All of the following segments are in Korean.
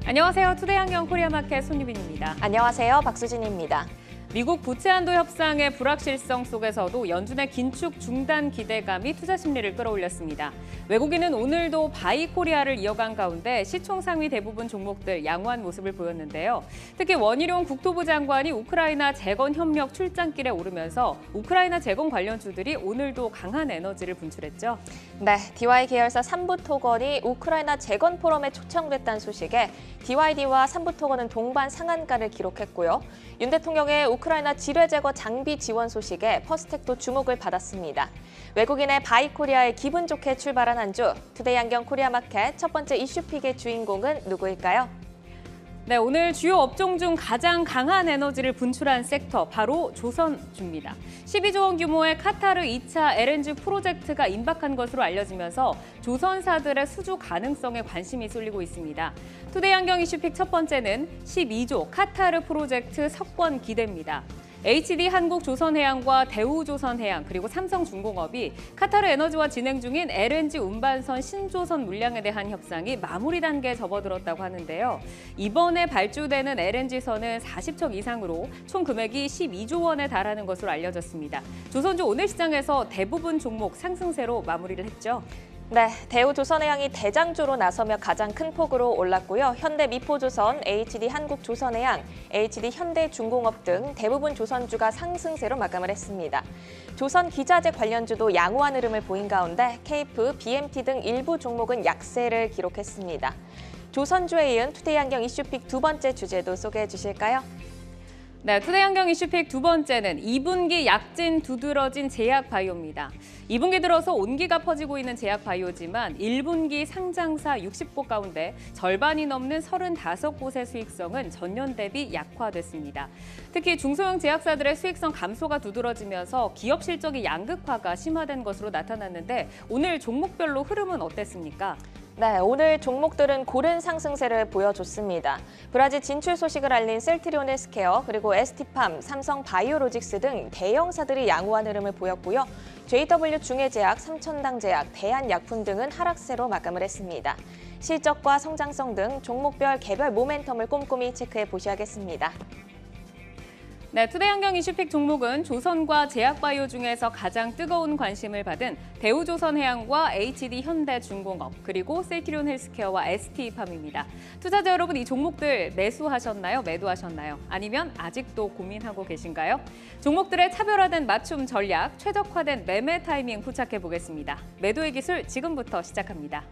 안녕하세요. 투데이안경 코리아마켓 손유빈입니다. 안녕하세요. 박수진입니다. 미국 부채 한도 협상의 불확실성 속에서도 연준의 긴축 중단 기대감이 투자 심리를 끌어올렸습니다. 외국인은 오늘도 바이 코리아를 이어간 가운데 시총 상위 대부분 종목들 양호한 모습을 보였는데요. 특히 원희룡 국토부 장관이 우크라이나 재건 협력 출장길에 오르면서 우크라이나 재건 관련주들이 오늘도 강한 에너지를 분출했죠. 네, DY 계열사 삼부토건이 우크라이나 재건 포럼에 초청됐다는 소식에 DYD와 삼부토건은 동반 상한가를 기록했고요. 윤 대통령의 우크라이나 지뢰 제거 장비 지원 소식에 퍼스텍도 주목을 받았습니다. 외국인의 바이코리아에 기분 좋게 출발한 한 주, 투데이 안경 코리아마켓 첫 번째 이슈픽의 주인공은 누구일까요? 네, 오늘 주요 업종 중 가장 강한 에너지를 분출한 섹터, 바로 조선주입니다. 12조 원 규모의 카타르 2차 LNG 프로젝트가 임박한 것으로 알려지면서 조선사들의 수주 가능성에 관심이 쏠리고 있습니다. 투데이 안경 이슈픽 첫 번째는 12조 카타르 프로젝트 석권 기대입니다. HD 한국조선해양과 대우조선해양 그리고 삼성중공업이 카타르 에너지와 진행 중인 LNG 운반선 신조선 물량에 대한 협상이 마무리 단계에 접어들었다고 하는데요. 이번에 발주되는 LNG선은 40척 이상으로 총 금액이 12조 원에 달하는 것으로 알려졌습니다. 조선주 오늘 시장에서 대부분 종목 상승세로 마무리를 했죠. 네, 대우조선해양이 대장주로 나서며 가장 큰 폭으로 올랐고요. 현대미포조선, HD 한국조선해양, HD 현대중공업 등 대부분 조선주가 상승세로 마감을 했습니다. 조선기자재 관련주도 양호한 흐름을 보인 가운데 케이프, BMT 등 일부 종목은 약세를 기록했습니다. 조선주에 이은 투데이 안경 이슈픽 두 번째 주제도 소개해 주실까요? 네, 투데이 안경 이슈픽 두 번째는 2분기 약진 두드러진 제약바이오입니다. 2분기 들어서 온기가 퍼지고 있는 제약바이오지만 1분기 상장사 60곳 가운데 절반이 넘는 35곳의 수익성은 전년 대비 약화됐습니다. 특히 중소형 제약사들의 수익성 감소가 두드러지면서 기업 실적이 양극화가 심화된 것으로 나타났는데 오늘 종목별로 흐름은 어땠습니까? 네, 오늘 종목들은 고른 상승세를 보여줬습니다. 브라질 진출 소식을 알린 셀트리온 헬스케어, 그리고 ST팜, 삼성 바이오로직스 등 대형사들이 양호한 흐름을 보였고요. JW 중해제약, 삼천당제약, 대한약품 등은 하락세로 마감을 했습니다. 실적과 성장성 등 종목별 개별 모멘텀을 꼼꼼히 체크해 보셔야겠습니다. 네, 투데이 안경 이슈픽 종목은 조선과 제약바이오 중에서 가장 뜨거운 관심을 받은 대우조선해양과 HD 현대중공업, 그리고 셀트리온 헬스케어와 ST팜입니다. 투자자 여러분, 이 종목들 매수하셨나요? 매도하셨나요? 아니면 아직도 고민하고 계신가요? 종목들의 차별화된 맞춤 전략, 최적화된 매매 타이밍 포착해 보겠습니다. 매도의 기술 지금부터 시작합니다.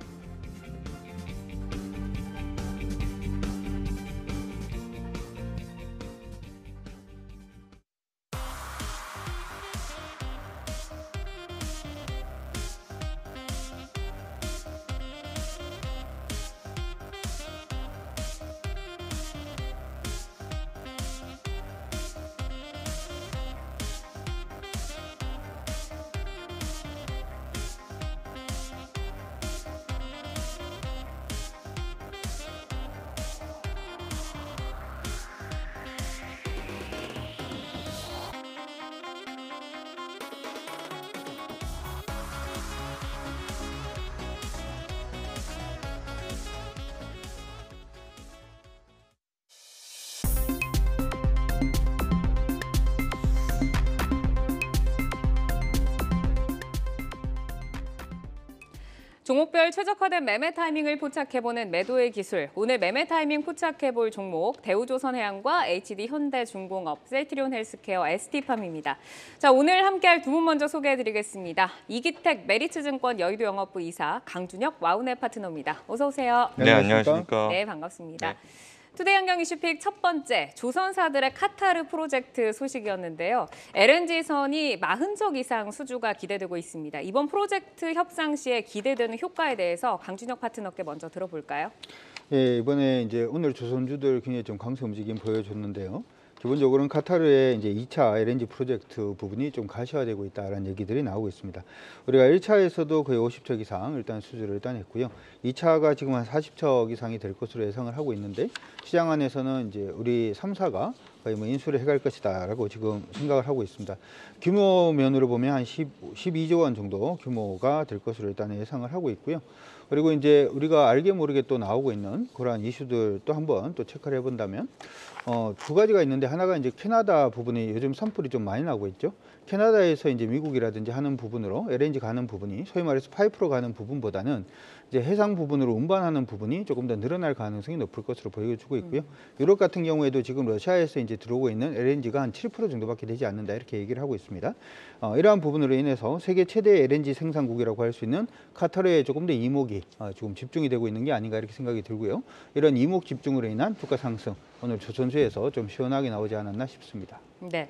종목별 최적화된 매매 타이밍을 포착해보는 매도의 기술. 오늘 매매 타이밍 포착해볼 종목 대우조선해양과 HD 현대중공업, 셀트리온 헬스케어, ST팜입니다. 자, 오늘 함께할 두 분 먼저 소개해드리겠습니다. 이기택 메리츠증권 여의도 영업부 이사, 강준혁 와우넷 파트너입니다. 어서 오세요. 네, 안녕하십니까. 네, 반갑습니다. 네. 투데이 안경 이슈픽 첫 번째, 조선사들의 카타르 프로젝트 소식이었는데요. LNG선이 40척 이상 수주가 기대되고 있습니다. 이번 프로젝트 협상 시에 기대되는 효과에 대해서 강준혁 파트너께 먼저 들어볼까요? 예, 이번에 이제 오늘 조선주들 굉장히 좀 강세 움직임 보여줬는데요. 기본적으로는 카타르의 이제 2차 LNG 프로젝트 부분이 좀 가시화되고 있다라는 얘기들이 나오고 있습니다. 우리가 1차에서도 거의 50척 이상 일단 수주를 일단 했고요. 2차가 지금 한 40척 이상이 될 것으로 예상을 하고 있는데 시장 안에서는 이제 우리 3사가 거의 뭐 인수를 해갈 것이다라고 지금 생각을 하고 있습니다. 규모 면으로 보면 한 12조 원 정도 규모가 될 것으로 일단 예상을 하고 있고요. 그리고 이제 우리가 알게 모르게 또 나오고 있는 그러한 이슈들 또 한번 또 체크를 해본다면 두 가지가 있는데 하나가 이제 캐나다 부분이 요즘 산불이 좀 많이 나고 있죠. 캐나다에서 이제 미국이라든지 하는 부분으로 LNG 가는 부분이 소위 말해서 파이프로 가는 부분보다는 이제 해상 부분으로 운반하는 부분이 조금 더 늘어날 가능성이 높을 것으로 보여주고 있고요. 유럽 같은 경우에도 지금 러시아에서 이제 들어오고 있는 LNG가 한 7% 정도밖에 되지 않는다 이렇게 얘기를 하고 있습니다. 이러한 부분으로 인해서 세계 최대 LNG 생산국이라고 할 수 있는 카타르에 조금 더 이목이 지금 집중이 되고 있는 게 아닌가 이렇게 생각이 들고요. 이런 이목 집중으로 인한 주가 상승 오늘 조선주에서 좀 시원하게 나오지 않았나 싶습니다. 네.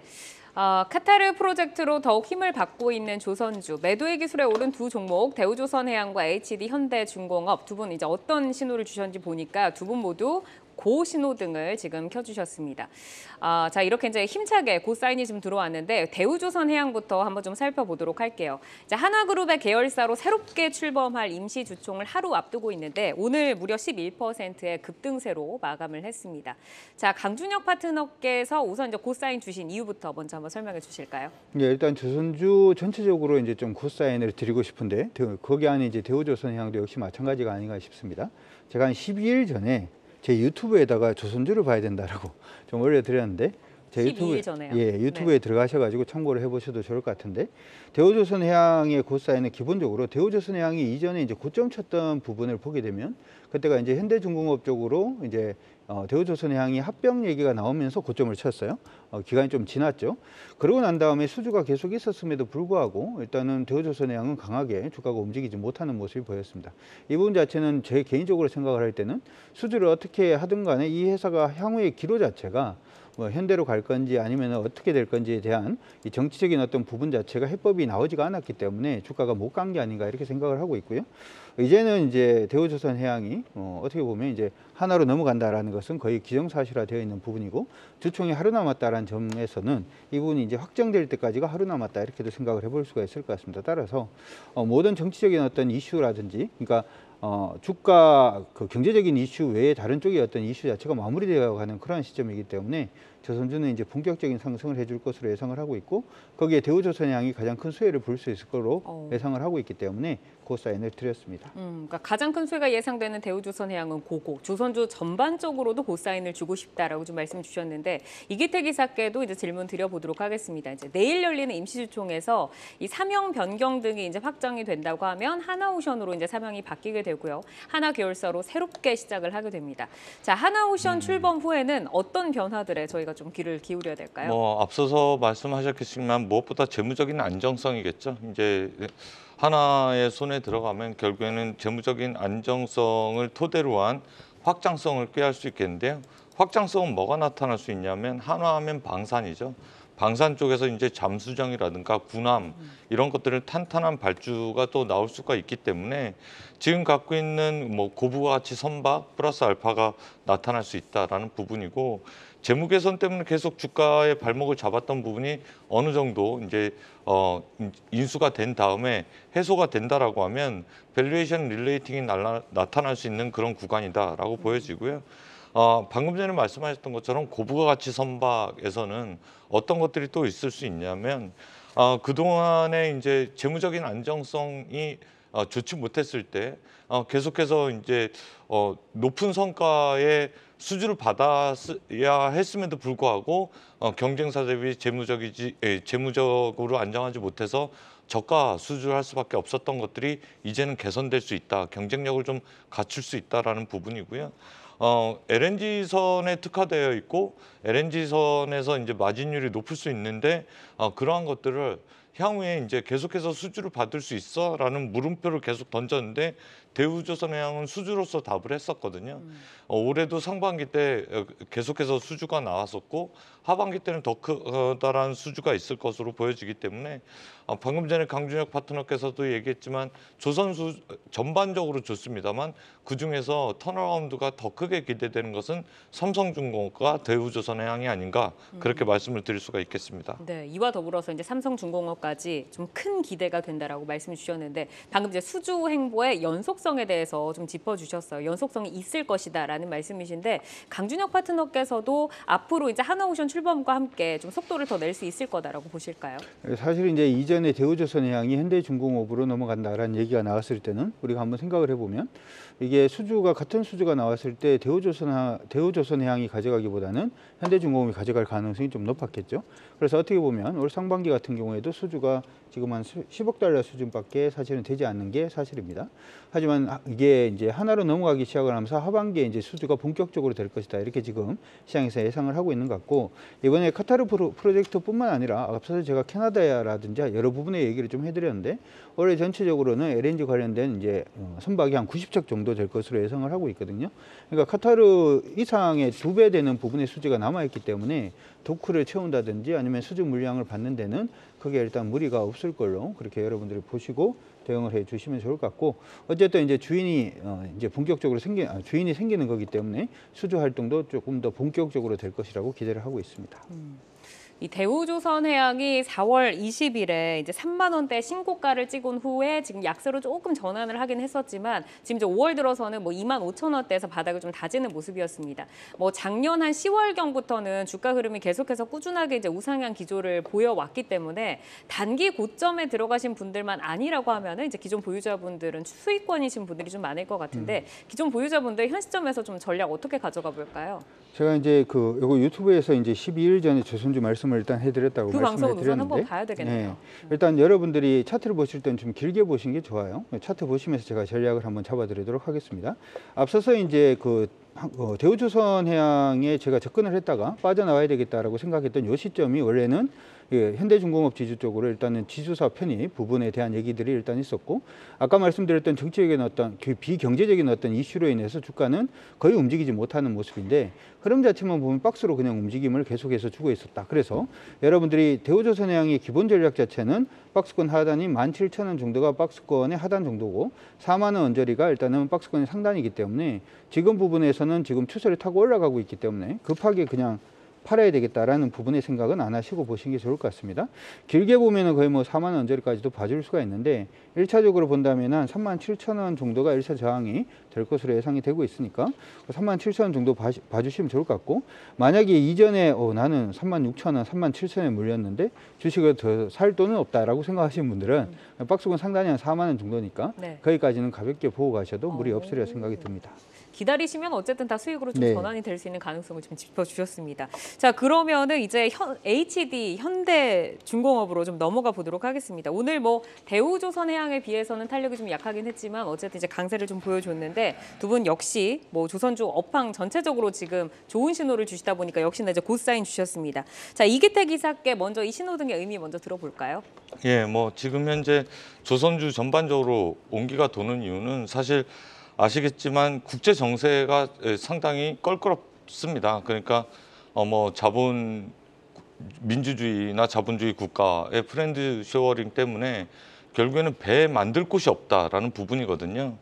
카타르 프로젝트로 더욱 힘을 받고 있는 조선주, 매도의 기술에 오른 두 종목, 대우조선해양과 HD 현대중공업 두 분 이제 어떤 신호를 주셨는지 보니까 두 분 모두 고 신호등을 지금 켜주셨습니다. 자, 이렇게 이제 힘차게 고 사인이 좀 들어왔는데 대우조선해양부터 한번 좀 살펴보도록 할게요. 이제 하나그룹의 계열사로 새롭게 출범할 임시 주총을 하루 앞두고 있는데 오늘 무려 11%의 급등세로 마감을 했습니다. 자, 강준혁 파트너께서 우선 이제 고 사인 주신 이유부터 먼저 한번 설명해 주실까요? 네, 일단 조선주 전체적으로 이제 좀 고 사인을 드리고 싶은데 거기 안에 이제 대우조선해양도 역시 마찬가지가 아닌가 싶습니다. 제가 한 12일 전에 제 유튜브에다가 조선주를 봐야 된다라고 좀 올려드렸는데 제 12일 전에요? 유튜브에 네. 들어가셔가지고 참고를 해보셔도 좋을 것 같은데 대우조선해양의 고사인은 기본적으로 대우조선해양이 이전에 이제 고점 쳤던 부분을 보게 되면 그때가 이제 현대중공업 쪽으로 이제 대우조선해양이 합병 얘기가 나오면서 고점을 쳤어요. 기간이 좀 지났죠. 그러고 난 다음에 수주가 계속 있었음에도 불구하고 일단은 대우조선해양은 강하게 주가가 움직이지 못하는 모습이 보였습니다. 이 부분 자체는 제 개인적으로 생각을 할 때는 수주를 어떻게 하든 간에 이 회사가 향후의 기로 자체가 뭐 현대로 갈 건지 아니면 어떻게 될 건지에 대한 이 정치적인 어떤 부분 자체가 해법이 나오지가 않았기 때문에 주가가 못 간 게 아닌가 이렇게 생각을 하고 있고요. 이제는 이제 대우조선해양이 어떻게 보면 이제 하나로 넘어간다라는 것은 거의 기정사실화되어 있는 부분이고 주총이 하루 남았다라는 점에서는 이 부분이 이제 확정될 때까지가 하루 남았다 이렇게도 생각을 해볼 수가 있을 것 같습니다. 따라서 모든 정치적인 어떤 이슈라든지 그러니까 주가 그 경제적인 이슈 외에 다른 쪽의 어떤 이슈 자체가 마무리되어 가는 그런 시점이기 때문에 조선주는 이제 본격적인 상승을 해줄 것으로 예상을 하고 있고 거기에 대우조선해양이 가장 큰 수혜를 볼 수 있을 거로 예상을 하고 있기 때문에 고 사인을 드렸습니다. 그러니까 가장 큰 수혜가 예상되는 대우조선해양은 고고, 조선주 전반적으로도 고 사인을 주고 싶다라고 좀 말씀 주셨는데 이기태 기사께도 이제 질문 드려보도록 하겠습니다. 이제 내일 열리는 임시주총에서 이 사명 변경 등이 이제 확정이 된다고 하면 하나오션으로 이제 사명이 바뀌게 되고요. 하나 계열사로 새롭게 시작을 하게 됩니다. 자, 하나오션 출범 후에는 어떤 변화들에 저희가 좀 귀를 기울여야 될까요? 앞서서 말씀하셨겠지만 무엇보다 재무적인 안정성이겠죠. 이제 하나의 손에 들어가면 결국에는 재무적인 안정성을 토대로 한 확장성을 꾀할 수 있겠는데요. 확장성은 뭐가 나타날 수 있냐면 한화하면 방산이죠. 방산 쪽에서 이제 잠수정이라든가 군함 이런 것들을 탄탄한 발주가 또 나올 수가 있기 때문에 지금 갖고 있는 뭐 고부가 가치 선박 플러스 알파가 나타날 수 있다라는 부분이고 재무 개선 때문에 계속 주가의 발목을 잡았던 부분이 어느 정도 이제 인수가 된 다음에 해소가 된다라고 하면 밸류에이션 릴레이팅이 나타날 수 있는 그런 구간이다라고 보여지고요. 방금 전에 말씀하셨던 것처럼 고부가 가치 선박에서는 어떤 것들이 또 있을 수 있냐면 그동안에 이제 재무적인 안정성이 좋지 못했을 때 계속해서 이제 높은 성과의 수주를 받아야 했음에도 불구하고 경쟁사 대비 재무적으로 안정하지 못해서 저가 수주를 할 수밖에 없었던 것들이 이제는 개선될 수 있다. 경쟁력을 좀 갖출 수 있다라는 부분이고요. LNG선에 특화되어 있고 LNG선에서 이제 마진율이 높을 수 있는데 그러한 것들을 향후에 이제 계속해서 수주를 받을 수 있어라는 물음표를 계속 던졌는데 대우조선해양은 수주로서 답을 했었거든요. 올해도 상반기 때 계속해서 수주가 나왔었고 하반기 때는 더 커다란 수주가 있을 것으로 보여지기 때문에 방금 전에 강준혁 파트너께서도 얘기했지만 조선수 전반적으로 좋습니다만 그중에서 턴어라운드가 더 크게 기대되는 것은 삼성중공업과 대우조선해양이 아닌가 그렇게 말씀을 드릴 수가 있겠습니다. 네, 이와 더불어서 이제 삼성중공업과 것까지 좀 큰 기대가 된다라고 말씀을 주셨는데 방금 이제 수주 행보의 연속성에 대해서 좀 짚어주셨어요. 연속성이 있을 것이다라는 말씀이신데 강준혁 파트너께서도 앞으로 이제 하나오션 출범과 함께 좀 속도를 더 낼 수 있을 거다라고 보실까요? 사실 이제 이전에 대우조선해양이 현대중공업으로 넘어간다라는 얘기가 나왔을 때는 우리가 한번 생각을 해보면 이게 수주가 같은 수주가 나왔을 때 대우조선해양이 가져가기보다는 현대중공업이 가져갈 가능성이 좀 높았겠죠. 그래서 어떻게 보면 올 상반기 같은 경우에도 수주가 지금 한 10억 달러 수준밖에 사실은 되지 않는 게 사실입니다. 하지만 이게 이제 하나로 넘어가기 시작을 하면서 하반기에 이제 수주가 본격적으로 될 것이다. 이렇게 지금 시장에서 예상을 하고 있는 것 같고 이번에 카타르 프로젝트뿐만 아니라 앞서서 제가 캐나다라든지 여러 부분의 얘기를 좀 해드렸는데 올해 전체적으로는 LNG 관련된 이제 선박이 한 90척 정도 될 것으로 예상을 하고 있거든요. 그러니까 카타르 이상의 2배 되는 부분의 수지가 남아있기 때문에 도크를 채운다든지 아니면 수주 물량을 받는 데는 크게 일단 무리가 없을 걸로 그렇게 여러분들이 보시고 대응을 해 주시면 좋을 것 같고 어쨌든 이제 주인이 이제 본격적으로 주인이 생기는 거기 때문에 수주 활동도 조금 더 본격적으로 될 것이라고 기대를 하고 있습니다. 이 대우조선해양이 4월 20일에 이제 3만 원대 신고가를 찍은 후에 지금 약세로 조금 전환을 하긴 했었지만 지금 이제 5월 들어서는 뭐 2만 5천 원대에서 바닥을 좀 다지는 모습이었습니다. 뭐 작년 한 10월경부터는 주가 흐름이 계속해서 꾸준하게 이제 우상향 기조를 보여왔기 때문에 단기 고점에 들어가신 분들만 아니라고 하면은 이제 기존 보유자분들은 수익권이신 분들이 좀 많을 것 같은데 기존 보유자분들 현 시점에서 좀 전략 어떻게 가져가 볼까요? 제가 이제 요거 유튜브에서 이제 12일 전에 조선주 말씀을 일단 해드렸다고 그 말씀을 방송은 우선 한번 드렸는데 봐야 되겠네요. 네. 일단 여러분들이 차트를 보실 때는 좀 길게 보시는 게 좋아요. 차트 보시면서 제가 전략을 한번 잡아드리도록 하겠습니다. 앞서서 이제 대우조선해양에 제가 접근을 했다가 빠져나와야 되겠다라고 생각했던 이 시점이 원래는 현대중공업 지주 쪽으로 일단은 지주사 편입 부분에 대한 얘기들이 일단 있었고 아까 말씀드렸던 정치적인 어떤 비경제적인 어떤 이슈로 인해서 주가는 거의 움직이지 못하는 모습인데 흐름 자체만 보면 박스로 그냥 움직임을 계속해서 주고 있었다. 그래서 여러분들이 대우조선해양의 기본 전략 자체는 박스권 하단이 17,000원 정도가 박스권의 하단 정도고 4만 원 언저리가 일단은 박스권의 상단이기 때문에 지금 부분에서는 지금 추세를 타고 올라가고 있기 때문에 급하게 그냥 팔아야 되겠다라는 부분의 생각은 안 하시고 보시는 게 좋을 것 같습니다. 길게 보면은 거의 뭐 4만 원 언저리까지도 봐줄 수가 있는데 1차적으로 본다면 한 37,000원 정도가 1차 저항이 될 것으로 예상이 되고 있으니까 37,000원 정도 봐주시면 좋을 것 같고 만약에 이전에 나는 36,000원, 37,000원에 물렸는데 주식을 더 살 돈은 없다라고 생각하시는 분들은 박스권 상단이 한 4만 원 정도니까 네. 거기까지는 가볍게 보고 가셔도 무리 없으리라 생각이 듭니다. 기다리시면 어쨌든 다 수익으로 좀 네. 전환이 될 수 있는 가능성을 좀 짚어주셨습니다. 자, 그러면은 이제 HD 현대중공업으로 좀 넘어가 보도록 하겠습니다. 오늘 뭐 대우조선해양에 비해서는 탄력이 좀 약하긴 했지만 어쨌든 이제 강세를 좀 보여줬는데 두 분 역시 뭐 조선주 업황 전체적으로 지금 좋은 신호를 주시다 보니까 역시나 이제 고사인 주셨습니다. 자, 이기태 기사께 먼저 이 신호등의 의미 먼저 들어볼까요? 예, 뭐 지금 현재 조선주 전반적으로 온기가 도는 이유는 사실 아시겠지만 국제 정세가 상당히 껄끄럽습니다. 그러니까 뭐 민주주의나 자본주의 국가의 프렌드 쇼어링 때문에 결국에는 배에 만들 곳이 없다라는 부분이거든요.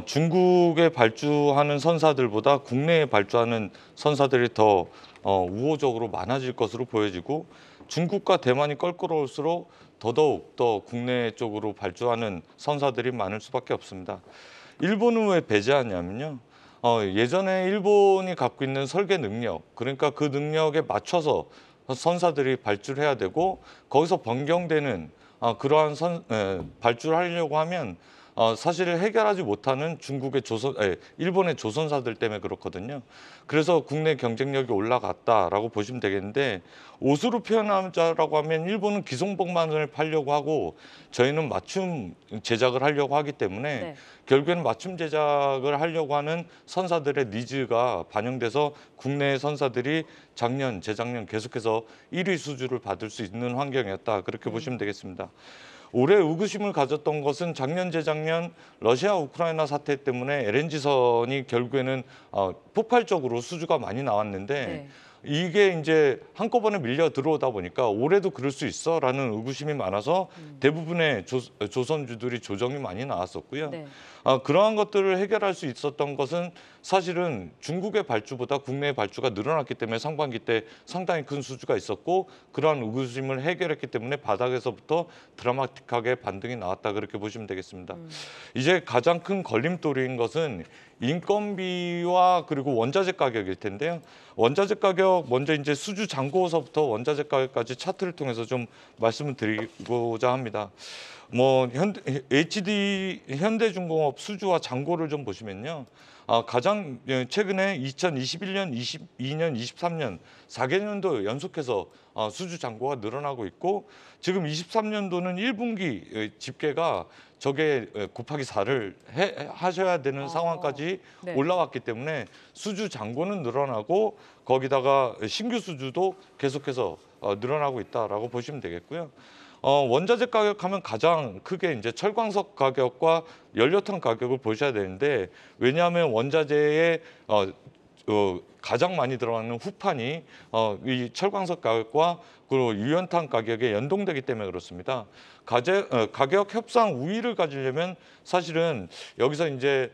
중국에 발주하는 선사들보다 국내에 발주하는 선사들이 더 우호적으로 많아질 것으로 보여지고 중국과 대만이 껄끄러울수록 더더욱 더 국내 쪽으로 발주하는 선사들이 많을 수밖에 없습니다. 일본은 왜 배제하냐면요. 예전에 일본이 갖고 있는 설계 능력, 그러니까 그 능력에 맞춰서 선사들이 발주를 해야 되고 거기서 변경되는 그러한 발주를 하려고 하면 사실 해결하지 못하는 일본의 조선사들 때문에 그렇거든요. 그래서 국내 경쟁력이 올라갔다라고 보시면 되겠는데 옷으로 표현하자라고 하면 일본은 기성복만을 팔려고 하고 저희는 맞춤 제작을 하려고 하기 때문에 네. 결국에는 맞춤 제작을 하려고 하는 선사들의 니즈가 반영돼서 국내 선사들이 작년, 재작년 계속해서 1위 수주를 받을 수 있는 환경이었다. 그렇게 보시면 되겠습니다. 올해 의구심을 가졌던 것은 작년, 재작년 러시아, 우크라이나 사태 때문에 LNG선이 결국에는 폭발적으로 수주가 많이 나왔는데 네. 이게 이제 한꺼번에 밀려 들어오다 보니까 올해도 그럴 수 있어라는 의구심이 많아서 대부분의 조선주들이 조정이 많이 나왔었고요. 네. 그러한 것들을 해결할 수 있었던 것은 사실은 중국의 발주보다 국내의 발주가 늘어났기 때문에 상반기 때 상당히 큰 수주가 있었고 그러한 의구심을 해결했기 때문에 바닥에서부터 드라마틱하게 반등이 나왔다 그렇게 보시면 되겠습니다. 이제 가장 큰 걸림돌인 것은 인건비와 그리고 원자재 가격일 텐데요. 원자재 가격 먼저 이제 수주 잔고서부터 원자재 가격까지 차트를 통해서 좀 말씀을 드리고자 합니다. 뭐 현대중공업 수주와 잔고를 좀 보시면요. 가장 최근에 2021년, 22년, 23년 4개년도 연속해서 수주 잔고가 늘어나고 있고 지금 23년도는 1분기 집계가 저게 곱하기 4를 하셔야 되는 상황까지 네. 올라왔기 때문에 수주 잔고는 늘어나고 거기다가 신규 수주도 계속해서 늘어나고 있다라고 보시면 되겠고요. 원자재 가격하면 가장 크게 이제 철광석 가격과 연료탄 가격을 보셔야 되는데 왜냐하면 원자재에 가장 많이 들어가는 후판이 이 철광석 가격과 그리고 유연탄 가격에 연동되기 때문에 그렇습니다. 가격 협상 우위를 가지려면 사실은 여기서 이제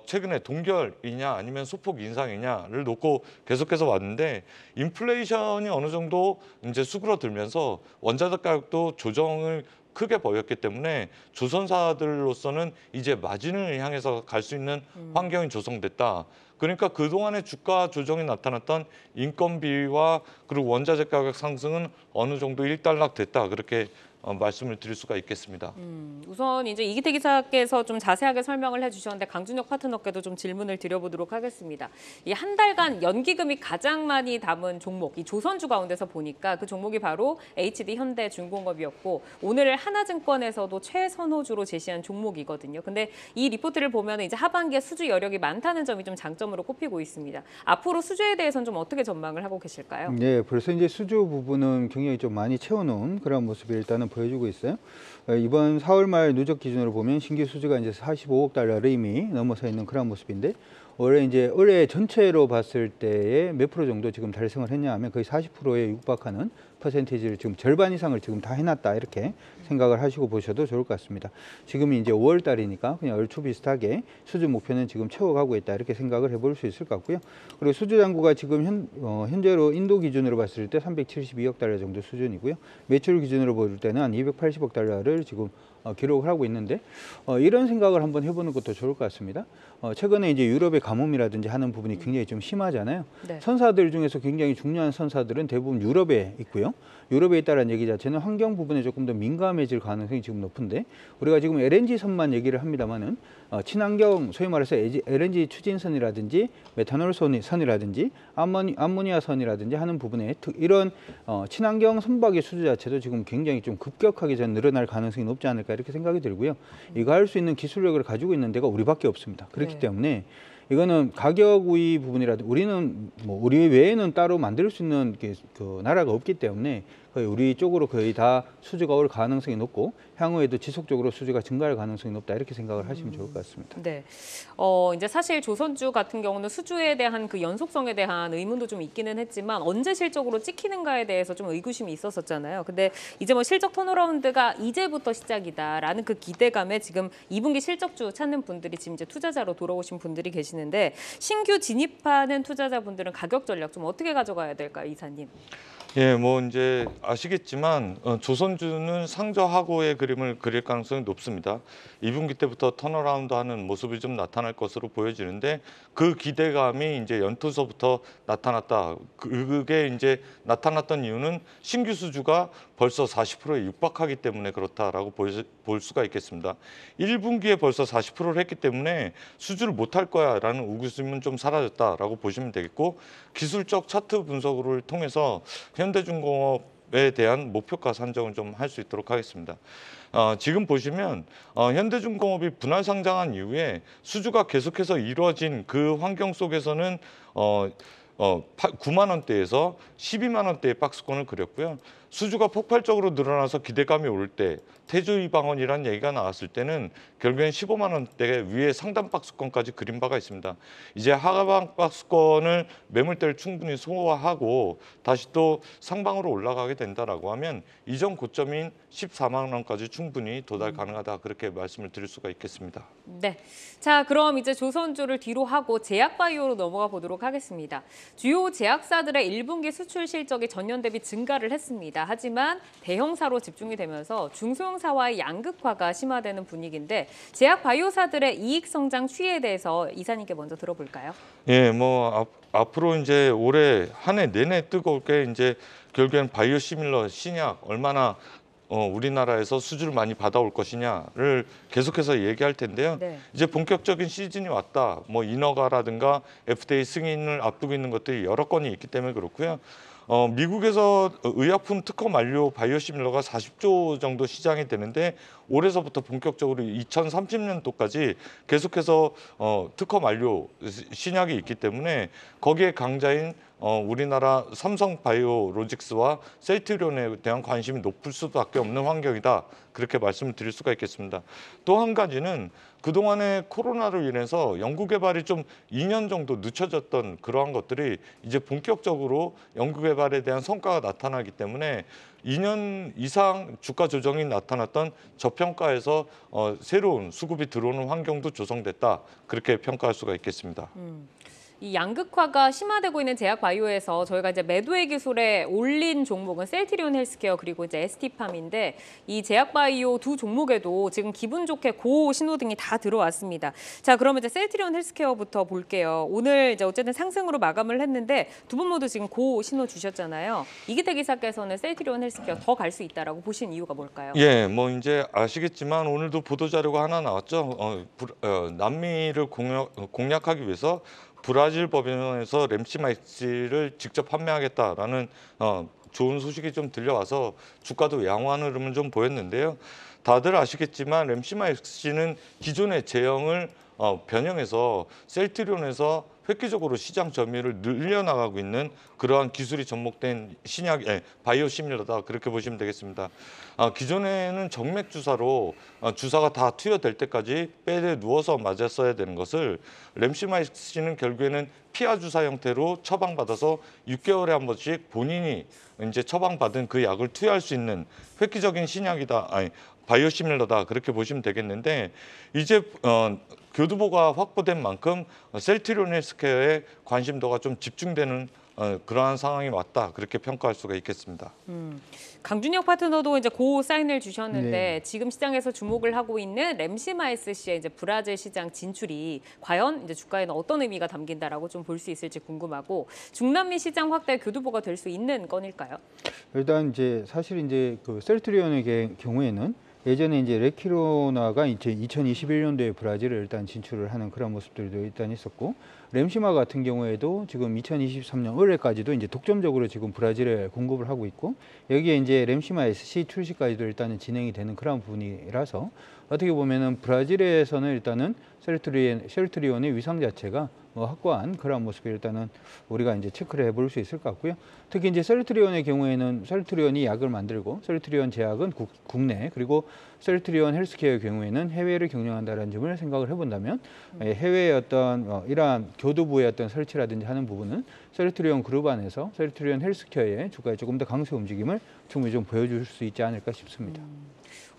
최근에 동결이냐 아니면 소폭 인상이냐를 놓고 계속해서 왔는데 인플레이션이 어느 정도 이제 수그러들면서 원자재 가격도 조정을 크게 보였기 때문에 조선사들로서는 이제 마진을 향해서 갈 수 있는 환경이 조성됐다. 그러니까 그동안의 주가 조정이 나타났던 인건비와 그리고 원자재 가격 상승은 어느 정도 일단락됐다. 그렇게 말씀을 드릴 수가 있겠습니다. 우선 이제 이기태 기사께서 좀 자세하게 설명을 해주셨는데 강준혁 파트너께도 좀 질문을 드려보도록 하겠습니다. 이 한 달간 연기금이 가장 많이 담은 종목, 이 조선주 가운데서 보니까 그 종목이 바로 HD 현대중공업이었고 오늘 하나증권에서도 최선호주로 제시한 종목이거든요. 근데 이 리포트를 보면 이제 하반기에 수주 여력이 많다는 점이 좀 장점으로 꼽히고 있습니다. 앞으로 수주에 대해서는 좀 어떻게 전망을 하고 계실까요? 네, 벌써 이제 수주 부분은 굉장히 좀 많이 채워놓은 그런 모습이 일단은 보여주고 있어요. 이번 4월 말 누적 기준으로 보면 신규 수주가 이제 45억 달러를 이미 넘어서 있는 그런 모습인데 올해 전체로 봤을 때에 몇 프로 정도 지금 달성을 했냐 하면 거의 40%에 육박하는 퍼센티지를 지금 절반 이상을 지금 다 해놨다 이렇게 생각을 하시고 보셔도 좋을 것 같습니다. 지금이 이제 5월 달이니까 그냥 얼추 비슷하게 수주 목표는 지금 채워가고 있다 이렇게 생각을 해볼 수 있을 것 같고요. 그리고 수주 잔고가 지금 현재로 인도 기준으로 봤을 때 372억 달러 정도 수준이고요. 매출 기준으로 볼 때는 한 280억 달러를 지금 기록을 하고 있는데 이런 생각을 한번 해보는 것도 좋을 것 같습니다. 최근에 이제 유럽의 가뭄이라든지 하는 부분이 굉장히 좀 심하잖아요. 네. 선사들 중에서 굉장히 중요한 선사들은 대부분 유럽에 있고요. 유럽에 있다는 얘기 자체는 환경 부분에 조금 더 민감해질 가능성이 지금 높은데 우리가 지금 LNG 선만 얘기를 합니다만은 친환경 소위 말해서 LNG 추진선이라든지 메탄올 선이라든지 암모니아 선이라든지 하는 부분에 이런 친환경 선박의 수주 자체도 지금 굉장히 좀 급격하게 늘어날 가능성이 높지 않을까 이렇게 생각이 들고요. 이거 할 수 있는 기술력을 가지고 있는 데가 우리밖에 없습니다. 그렇기 때문에 이거는 가격 우위 부분이라든지 우리는 우리 외에는 따로 만들 수 있는 그 나라가 없기 때문에 거의 우리 쪽으로 거의 다 수주가 올 가능성이 높고 향후에도 지속적으로 수주가 증가할 가능성이 높다 이렇게 생각을 하시면 좋을 것 같습니다. 네, 이제 사실 조선주 같은 경우는 수주에 대한 그 연속성에 대한 의문도 좀 있기는 했지만 언제 실적으로 찍히는가에 대해서 좀 의구심이 있었었잖아요. 근데 이제 뭐 실적 턴어라운드가 이제부터 시작이다라는 그 기대감에 지금 2분기 실적주 찾는 분들이 지금 이제 투자자로 돌아오신 분들이 계시는데 신규 진입하는 투자자분들은 가격 전략 좀 어떻게 가져가야 될까요, 이사님? 예, 뭐 이제 아시겠지만 조선주는 상저하고의 그림을 그릴 가능성이 높습니다. 2분기 때부터 턴어라운드하는 모습이 좀 나타날 것으로 보여지는데 그 기대감이 이제 연초서부터 나타났다. 그게 이제 나타났던 이유는 신규 수주가 벌써 40%에 육박하기 때문에 그렇다라고 볼 수가 있겠습니다. 1분기에 벌써 40%를 했기 때문에 수주를 못할 거야라는 의구심은 좀 사라졌다라고 보시면 되겠고 기술적 차트 분석을 통해서 현대중공업에 대한 목표가 산정을 좀 할 수 있도록 하겠습니다. 지금 보시면 현대중공업이 분할 상장한 이후에 수주가 계속해서 이루어진 그 환경 속에서는 9만 원대에서 12만 원대의 박스권을 그렸고요. 수주가 폭발적으로 늘어나서 기대감이 오를 때 태조 이방원이라는 얘기가 나왔을 때는 결국엔 15만 원대 위에 상단 박스권까지 그린 바가 있습니다. 이제 하방 박스권을 매물대를 충분히 소화하고 다시 또 상방으로 올라가게 된다라고 하면 이전 고점인 14만 원까지 충분히 도달 가능하다 그렇게 말씀을 드릴 수가 있겠습니다. 네. 자, 그럼 이제 조선주를 뒤로 하고 제약바이오로 넘어가 보도록 하겠습니다. 주요 제약사들의 1분기 수출 실적이 전년 대비 증가를 했습니다. 하지만 대형사로 집중이 되면서 중소형사와의 양극화가 심화되는 분위기인데 제약바이오사들의 이익 성장 추이에 대해서 이사님께 먼저 들어볼까요? 예, 뭐 앞으로 이제 올해 한 해 내내 뜨거울 게 이제 결국엔 바이오시밀러 신약 얼마나 우리나라에서 수주를 많이 받아올 것이냐를 계속해서 얘기할 텐데요. 네. 이제 본격적인 시즌이 왔다. 뭐 인허가라든가 FDA 승인을 앞두고 있는 것들이 여러 건이 있기 때문에 그렇고요. 미국에서 의약품 특허 만료 바이오시밀러가 40조 정도 시장이 되는데 올해서부터 본격적으로 2030년도까지 계속해서 특허 만료 신약이 있기 때문에 거기에 강자인 우리나라 삼성바이오로직스와 셀트리온에 대한 관심이 높을 수밖에 없는 환경이다. 그렇게 말씀을 드릴 수가 있겠습니다. 또 한 가지는 그동안에 코로나로 인해서 연구개발이 좀 2년 정도 늦춰졌던 그러한 것들이 이제 본격적으로 연구개발에 대한 성과가 나타나기 때문에 2년 이상 주가 조정이 나타났던 저평가에서 새로운 수급이 들어오는 환경도 조성됐다. 그렇게 평가할 수가 있겠습니다. 이 양극화가 심화되고 있는 제약바이오에서 저희가 이제 매도의 기술에 올린 종목은 셀트리온 헬스케어 그리고 이제 ST팜인데 이 제약바이오 두 종목에도 지금 기분 좋게 고 신호등이 다 들어왔습니다. 자, 그러면 이제 셀트리온 헬스케어부터 볼게요. 오늘 이제 어쨌든 상승으로 마감을 했는데 두 분 모두 지금 고 신호 주셨잖아요. 이기태 기사께서는 셀트리온 헬스케어 더 갈 수 있다라고 보신 이유가 뭘까요? 예, 뭐 이제 아시겠지만 오늘도 보도 자료가 하나 나왔죠. 남미를 공략하기 위해서 브라질 법인에서 램시마이스를 직접 판매하겠다라는 좋은 소식이 좀 들려와서 주가도 양호한 흐름을 좀 보였는데요. 다들 아시겠지만 램시마이스는 기존의 제형을 변형해서 셀트리온에서 획기적으로 시장 점유율을 늘려나가고 있는 그러한 기술이 접목된 바이오시밀러다 그렇게 보시면 되겠습니다. 기존에는 정맥 주사로 주사가 다 투여될 때까지 뼈에 누워서 맞았어야 되는 것을 램시마이스는 결국에는 피하 주사 형태로 처방받아서 6개월에 한 번씩 본인이 이제 처방받은 그 약을 투여할 수 있는 획기적인 신약이다. 바이오시밀러다 그렇게 보시면 되겠는데 이제 교두보가 확보된 만큼 셀트리온 헬스케어에 관심도가 좀 집중되는 그러한 상황이 왔다 그렇게 평가할 수가 있겠습니다. 강준혁 파트너도 이제 고 사인을 주셨는데 네. 지금 시장에서 주목을 하고 있는 램시마이스시의 이제 브라질 시장 진출이 과연 이제 주가에는 어떤 의미가 담긴다라고 좀 볼 수 있을지 궁금하고 중남미 시장 확대 교두보가 될 수 있는 건일까요? 일단 이제 사실 이제 그 셀트리온의 경우에는 예전에 이제 레키로나가 이제 2021년도에 브라질을 일단 진출을 하는 그런 모습들도 일단 있었고 램시마 같은 경우에도 지금 2023년 올해까지도 이제 독점적으로 지금 브라질에 공급을 하고 있고 여기에 이제 램시마 SC 출시까지도 일단은 진행이 되는 그런 부분이라서 어떻게 보면은 브라질에서는 일단은 셀트리온의 위상 자체가 확고한 그런 모습이 일단은 우리가 이제 체크를 해볼 수 있을 것 같고요. 특히 이제 셀트리온의 경우에는 셀트리온이 약을 만들고 셀트리온 제약은 국내 그리고 셀트리온 헬스케어의 경우에는 해외를 경영한다는 점을 생각을 해본다면 해외의 어떤 이러한 교두부의 어떤 설치라든지 하는 부분은 셀트리온 그룹 안에서 셀트리온 헬스케어의 주가에 조금 더 강세 움직임을 충분히 좀 보여줄 수 있지 않을까 싶습니다.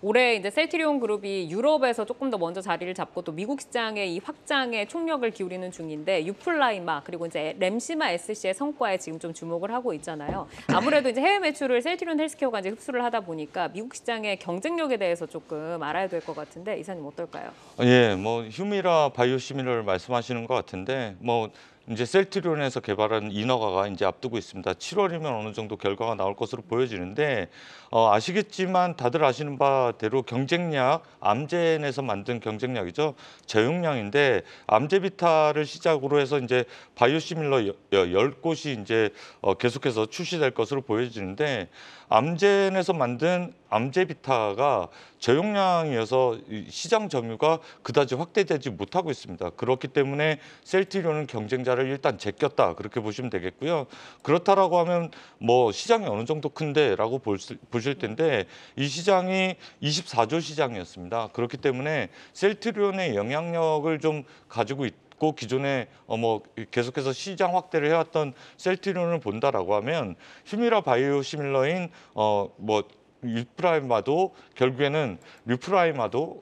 올해 이제 셀트리온 그룹이 유럽에서 조금 더 먼저 자리를 잡고 또 미국 시장의 이 확장에 총력을 기울이는 중인데 유플라이마 그리고 이제 램시마 SC의 성과에 지금 좀 주목을 하고 있잖아요. 아무래도 이제 해외 매출을 셀트리온 헬스케어가 이제 흡수를 하다 보니까 미국 시장의 경쟁력에 대해서 조금 알아야 될 것 같은데 이사님 어떨까요? 예, 뭐 휴미라 바이오시밀러를 말씀하시는 것 같은데 뭐 이제 셀트리온에서 개발한 인허가가 이제 앞두고 있습니다. 7월이면 어느 정도 결과가 나올 것으로 보여지는데 아시겠지만 다들 아시는 바대로 경쟁약 암젠에서 만든 경쟁약이죠. 저용량인데 암제비타를 시작으로 해서 이제 바이오시밀러 10곳이 이제 계속해서 출시될 것으로 보여지는데 암젠에서 만든 암제비타가 저용량이어서 시장 점유가 그다지 확대되지 못하고 있습니다. 그렇기 때문에 셀트리온은 경쟁자를 일단 제꼈다 그렇게 보시면 되겠고요. 그렇다라고 하면 뭐 시장이 어느 정도 큰데라고 보실 텐데 이 시장이 24조 시장이었습니다. 그렇기 때문에 셀트리온의 영향력을 좀 가지고 있고 기존에 뭐 계속해서 시장 확대를 해왔던 셀트리온을 본다라고 하면 휴미라 바이오시밀러인 뭐 류프라이마도 결국에는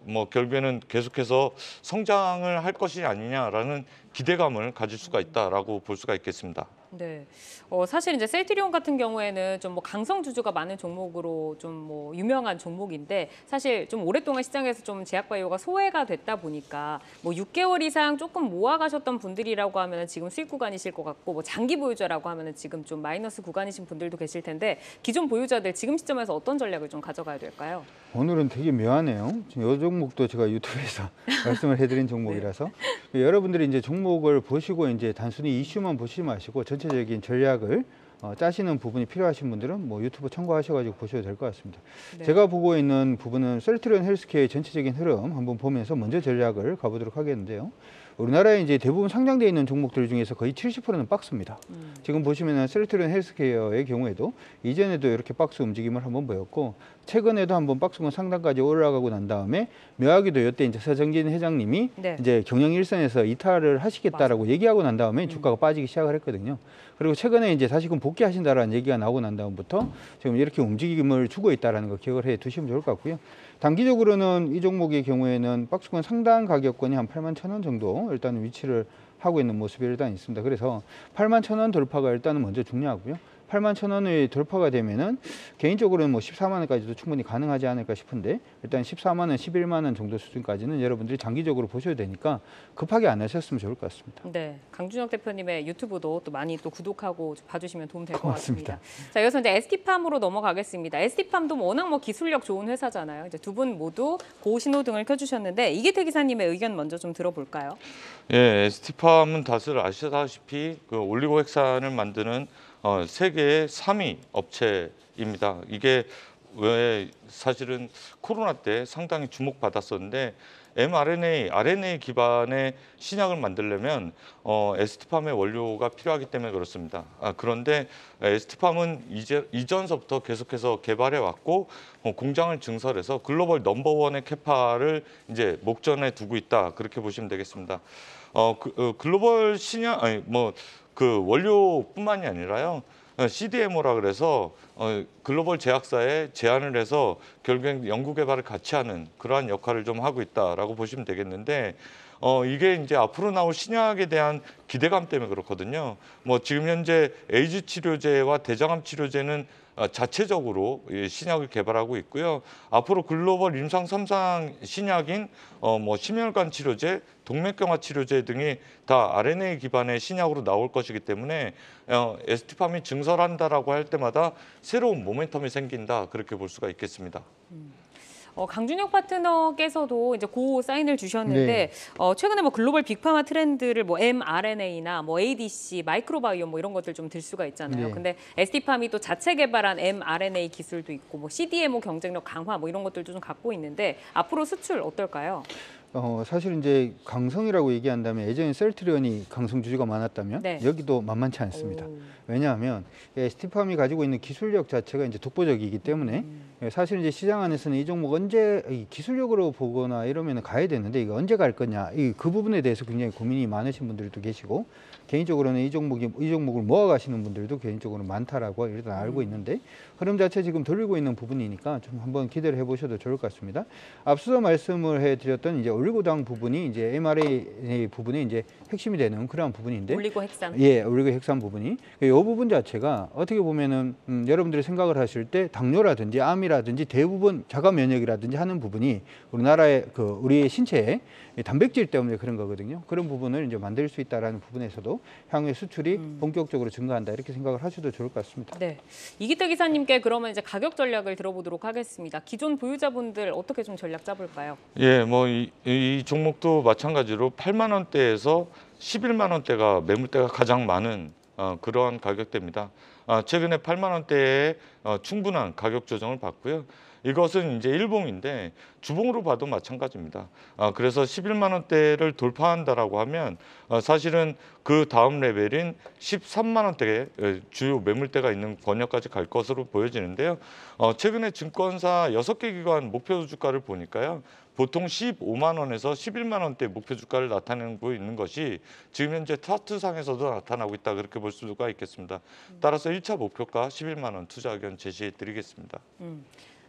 뭐 결국에는 계속해서 성장을 할 것이 아니냐라는 기대감을 가질 수가 있다라고 볼 수가 있겠습니다. 네, 사실 이제 셀트리온 같은 경우에는 좀 뭐 강성 주주가 많은 종목으로 좀 뭐 유명한 종목인데 사실 좀 오랫동안 시장에서 좀 제약바이오가 소외가 됐다 보니까 뭐 6개월 이상 조금 모아가셨던 분들이라고 하면 지금 수익 구간이실 것 같고 뭐 장기 보유자라고 하면 지금 좀 마이너스 구간이신 분들도 계실 텐데 기존 보유자들 지금 시점에서 어떤 전략을 좀 가져가야 될까요? 오늘은 되게 묘하네요. 지금 이 종목도 제가 유튜브에서 말씀을 해드린 종목이라서 여러분들이 이제 종목을 보시고 이제 단순히 이슈만 보시지 마시고 전체적인 전략을 짜시는 부분이 필요하신 분들은 뭐 유튜브 참고하셔가지고 보셔도 될 것 같습니다. 네. 제가 보고 있는 부분은 셀트리온 헬스케어의 전체적인 흐름 한번 보면서 먼저 전략을 가보도록 하겠는데요. 우리나라에 이제 대부분 상장되어 있는 종목들 중에서 거의 70%는 박스입니다. 지금 보시면은 셀트리온 헬스케어의 경우에도 이전에도 이렇게 박스 움직임을 한번 보였고 최근에도 한번 박스권 상단까지 올라가고 난 다음에 묘하게도 이때 이제 서정진 회장님이 네. 이제 경영 일선에서 이탈을 하시겠다라고 얘기하고 난 다음에 주가가 빠지기 시작을 했거든요. 그리고 최근에 이제 다시금 복귀하신다라는 얘기가 나오고 난 다음부터 지금 이렇게 움직임을 주고 있다라는 거 기억을 해 두시면 좋을 것 같고요. 단기적으로는 이 종목의 경우에는 박스권 상단 가격권이 한 81,000원 정도 일단 위치를 하고 있는 모습이 일단 있습니다. 그래서 81,000원 돌파가 일단은 먼저 중요하고요. 81,000원의 돌파가 되면은 개인적으로는 뭐 14만 원까지도 충분히 가능하지 않을까 싶은데 일단 14만 원, 11만 원 정도 수준까지는 여러분들이 장기적으로 보셔야 되니까 급하게 안 하셨으면 좋을 것 같습니다. 네, 강준혁 대표님의 유튜브도 또 많이 또 구독하고 봐주시면 도움 될 것 고맙습니다. 같습니다. 자, 이어서 이제 ST팜으로 넘어가겠습니다. ST팜도 워낙 뭐 기술력 좋은 회사잖아요. 이제 두 분 모두 고신호등을 켜주셨는데 이기태 기사님의 의견 먼저 좀 들어볼까요? 예, ST팜은 다들 아시다시피 그 올리고핵산을 만드는 세계 3위 업체입니다. 이게 왜 사실은 코로나 때 상당히 주목받았었는데 mRNA, RNA 기반의 신약을 만들려면 ST팜의 원료가 필요하기 때문에 그렇습니다. 그런데 ST팜은 이전서부터 계속해서 개발해 왔고 공장을 증설해서 글로벌 넘버원의 캐파를 이제 목전에 두고 있다 그렇게 보시면 되겠습니다. 글로벌 신약 그 원료뿐만이 아니라요. CDMO라 그래서 글로벌 제약사에 제안을 해서 결국엔 연구 개발을 같이 하는 그러한 역할을 좀 하고 있다라고 보시면 되겠는데 이게 이제 앞으로 나올 신약에 대한 기대감 때문에 그렇거든요. 뭐 지금 현재 에이즈 치료제와 대장암 치료제는 자체적으로 신약을 개발하고 있고요. 앞으로 글로벌 임상 3상 신약인 뭐 심혈관 치료제, 동맥경화 치료제 등이 다 RNA 기반의 신약으로 나올 것이기 때문에 ST팜이 증설한다라고 할 때마다 새로운 모멘텀이 생긴다 그렇게 볼 수가 있겠습니다. 강준혁 파트너께서도 이제 고 사인을 주셨는데 네. 최근에 뭐 글로벌 빅파마 트렌드를 뭐 mRNA나 뭐 ADC, 마이크로바이옴 뭐 이런 것들 좀 들 수가 있잖아요. 네. 근데 ST팜이 또 자체 개발한 mRNA 기술도 있고 뭐 CDMO 경쟁력 강화 뭐 이런 것들도 좀 갖고 있는데 앞으로 수출 어떨까요? 사실 이제 강성이라고 얘기한다면 예전에 셀트리온이 강성 주주가 많았다면 네. 여기도 만만치 않습니다. 오. 왜냐하면 ST팜이 가지고 있는 기술력 자체가 이제 독보적이기 때문에 사실 이제 시장 안에서는 이 종목 언제 기술력으로 보거나 이러면 가야 되는데 이거 언제 갈 거냐 그 부분에 대해서 굉장히 고민이 많으신 분들도 계시고 개인적으로는 이 종목을 모아가시는 분들도 개인적으로 많다라고 일단 알고 있는데 흐름 자체 지금 돌리고 있는 부분이니까 좀 한번 기대를 해보셔도 좋을 것 같습니다. 앞서 말씀을 해드렸던 이제 올리고당 부분이 이제 mRNA 부분이 이제 핵심이 되는 그러한 부분인데 올리고 핵산. 예, 올리고 핵산 부분이 이 부분 자체가 어떻게 보면은 여러분들이 생각을 하실 때 당뇨라든지 암이라든지 대부분 자가 면역이라든지 하는 부분이 우리나라의 우리 신체에 단백질 때문에 그런 거거든요. 그런 부분을 이제 만들 수 있다라는 부분에서도 향후에 수출이 본격적으로 증가한다 이렇게 생각을 하셔도 좋을 것 같습니다. 네, 이기태 기사님께 그러면 이제 가격 전략을 들어보도록 하겠습니다. 기존 보유자분들 어떻게 좀 전략 짜볼까요? 예, 뭐 이 종목도 마찬가지로 8만 원대에서 11만 원대가 매물대가 가장 많은 그러한 가격대입니다. 최근에 8만 원대에 충분한 가격 조정을 받고요. 이것은 이제 일봉인데 주봉으로 봐도 마찬가지입니다. 그래서 11만 원대를 돌파한다라고 하면 사실은 그 다음 레벨인 13만 원대의 주요 매물대가 있는 권역까지 갈 것으로 보여지는데요. 최근에 증권사 6개 기관 목표 주가를 보니까요. 보통 15만 원에서 11만 원대 목표 주가를 나타내고 있는 것이 지금 현재 차트상에서도 나타나고 있다 그렇게 볼 수가 있겠습니다. 따라서 1차 목표가 11만 원 투자 의견 제시해 드리겠습니다.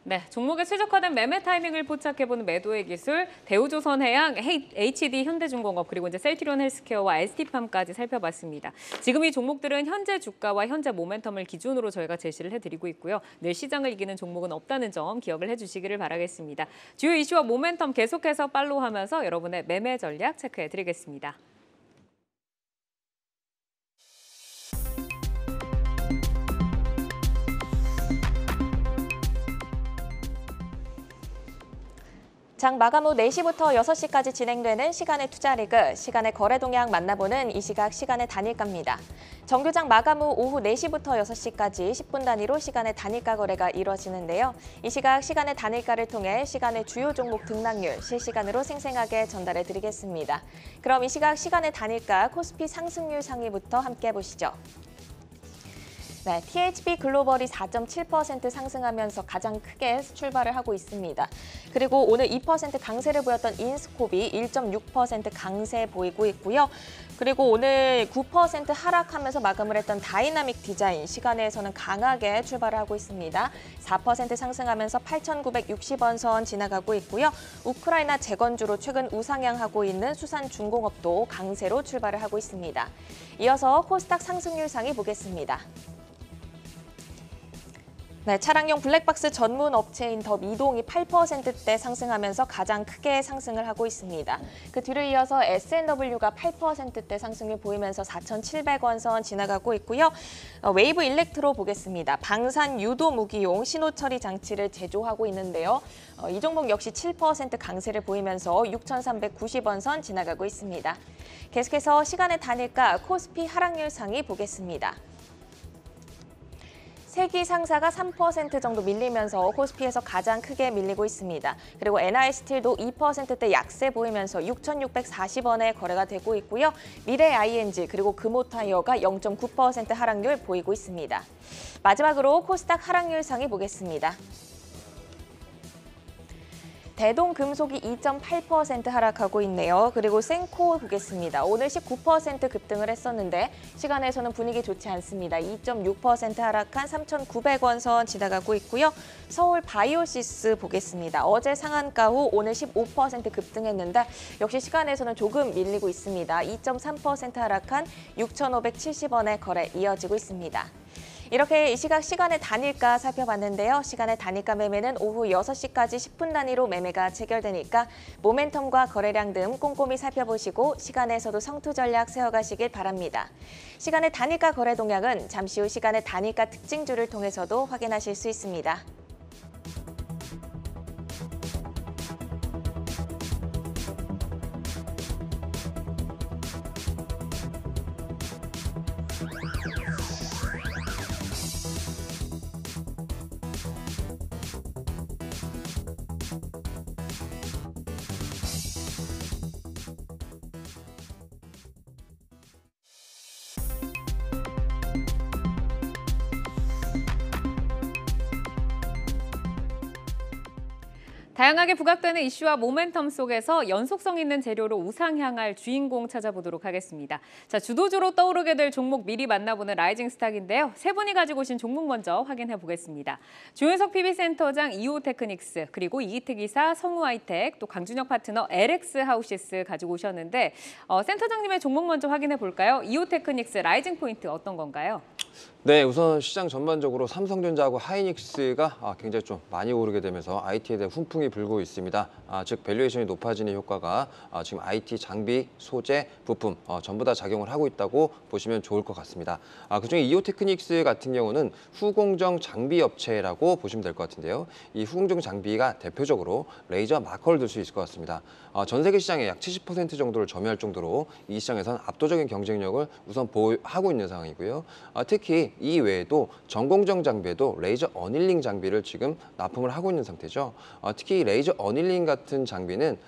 네, 종목에 최적화된 매매 타이밍을 포착해보는 매도의 기술, 대우조선해양, HD 현대중공업, 그리고 이제 셀트리온 헬스케어와 ST팜까지 살펴봤습니다. 지금 이 종목들은 현재 주가와 현재 모멘텀을 기준으로 저희가 제시를 해드리고 있고요. 늘 시장을 이기는 종목은 없다는 점 기억을 해주시기를 바라겠습니다. 주요 이슈와 모멘텀 계속해서 팔로우하면서 여러분의 매매 전략 체크해드리겠습니다. 장 마감 후 4시부터 6시까지 진행되는 시간의 투자리그, 시간의 거래 동향 만나보는 이 시각 시간의 단일가입니다. 정규장 마감 후 오후 4시부터 6시까지 10분 단위로 시간의 단일가 거래가 이루어지는데요. 이 시각 시간의 단일가를 통해 시간의 주요 종목 등락률 실시간으로 생생하게 전달해 드리겠습니다. 그럼 이 시각 시간의 단일가 코스피 상승률 상위부터 함께 보시죠. 네, THB 글로벌이 4.7% 상승하면서 가장 크게 출발을 하고 있습니다. 그리고 오늘 2% 강세를 보였던 인스코비 1.6% 강세 보이고 있고요. 그리고 오늘 9% 하락하면서 마감을 했던 다이나믹 디자인 시간에서는 강하게 출발을 하고 있습니다. 4% 상승하면서 8,960원 선 지나가고 있고요. 우크라이나 재건주로 최근 우상향하고 있는 수산중공업도 강세로 출발을 하고 있습니다. 이어서 코스닥 상승률 상위 보겠습니다. 네, 차량용 블랙박스 전문 업체인 더 미동이 8%대 상승하면서 가장 크게 상승을 하고 있습니다. 그 뒤를 이어서 S&W가 8%대 상승률 보이면서 4,700원 선 지나가고 있고요. 웨이브 일렉트로 보겠습니다. 방산 유도 무기용 신호 처리 장치를 제조하고 있는데요. 이 종목 역시 7% 강세를 보이면서 6,390원 선 지나가고 있습니다. 계속해서 시간의 단일가 코스피 하락률 상위 보겠습니다. 세기 상사가 3% 정도 밀리면서 코스피에서 가장 크게 밀리고 있습니다. 그리고 NI스틸도 2%대 약세 보이면서 6,640원에 거래가 되고 있고요. 미래 ING 그리고 금호타이어가 0.9% 하락률 보이고 있습니다. 마지막으로 코스닥 하락률 상위 보겠습니다. 대동금속이 2.8% 하락하고 있네요. 그리고 생코 보겠습니다. 오늘 19% 급등을 했었는데 시간에서는 분위기 좋지 않습니다. 2.6% 하락한 3,900원 선 지나가고 있고요. 서울 바이오시스 보겠습니다. 어제 상한가 후 오늘 15% 급등했는데 역시 시간에서는 조금 밀리고 있습니다. 2.3% 하락한 6,570원의 거래 이어지고 있습니다. 이렇게 이 시각 시간의 단일가 살펴봤는데요. 시간의 단일가 매매는 오후 6시까지 10분 단위로 매매가 체결되니까 모멘텀과 거래량 등 꼼꼼히 살펴보시고 시간에서도 성투 전략 세워가시길 바랍니다. 시간의 단일가 거래 동향은 잠시 후 시간의 단일가 특징주를 통해서도 확인하실 수 있습니다. 다양하게 부각되는 이슈와 모멘텀 속에서 연속성 있는 재료로 우상향할 주인공 찾아보도록 하겠습니다. 자, 주도주로 떠오르게 될 종목 미리 만나보는 라이징 스탁인데요. 세 분이 가지고 오신 종목 먼저 확인해 보겠습니다. 조윤석 PB센터장 이오테크닉스, 그리고 이기택 이사 성우하이텍, 또 강준혁 파트너 LX 하우시스 가지고 오셨는데 센터장님의 종목 먼저 확인해 볼까요? 이오테크닉스 라이징 포인트 어떤 건가요? 네, 우선 시장 전반적으로 삼성전자하고 하이닉스가 굉장히 좀 많이 오르게 되면서 IT에 대한 훈풍이 불고 있습니다. 즉 밸류에이션이 높아지는 효과가 지금 IT 장비, 소재, 부품 전부 다 작용을 하고 있다고 보시면 좋을 것 같습니다. 그중에 이오테크닉스 같은 경우는 후공정 장비 업체라고 보시면 될 것 같은데요. 이 후공정 장비가 대표적으로 레이저 마커를 들 수 있을 것 같습니다. 전 세계 시장의 약 70% 정도를 점유할 정도로 이 시장에서는 압도적인 경쟁력을 우선 보유하고 있는 상황이고요. 특히 이 외에도 전공정 장비에도 레이저 어닐링 장비를 지금 납품을 하고 있는 상태죠. 특히 레이저 어닐링 같은 장비는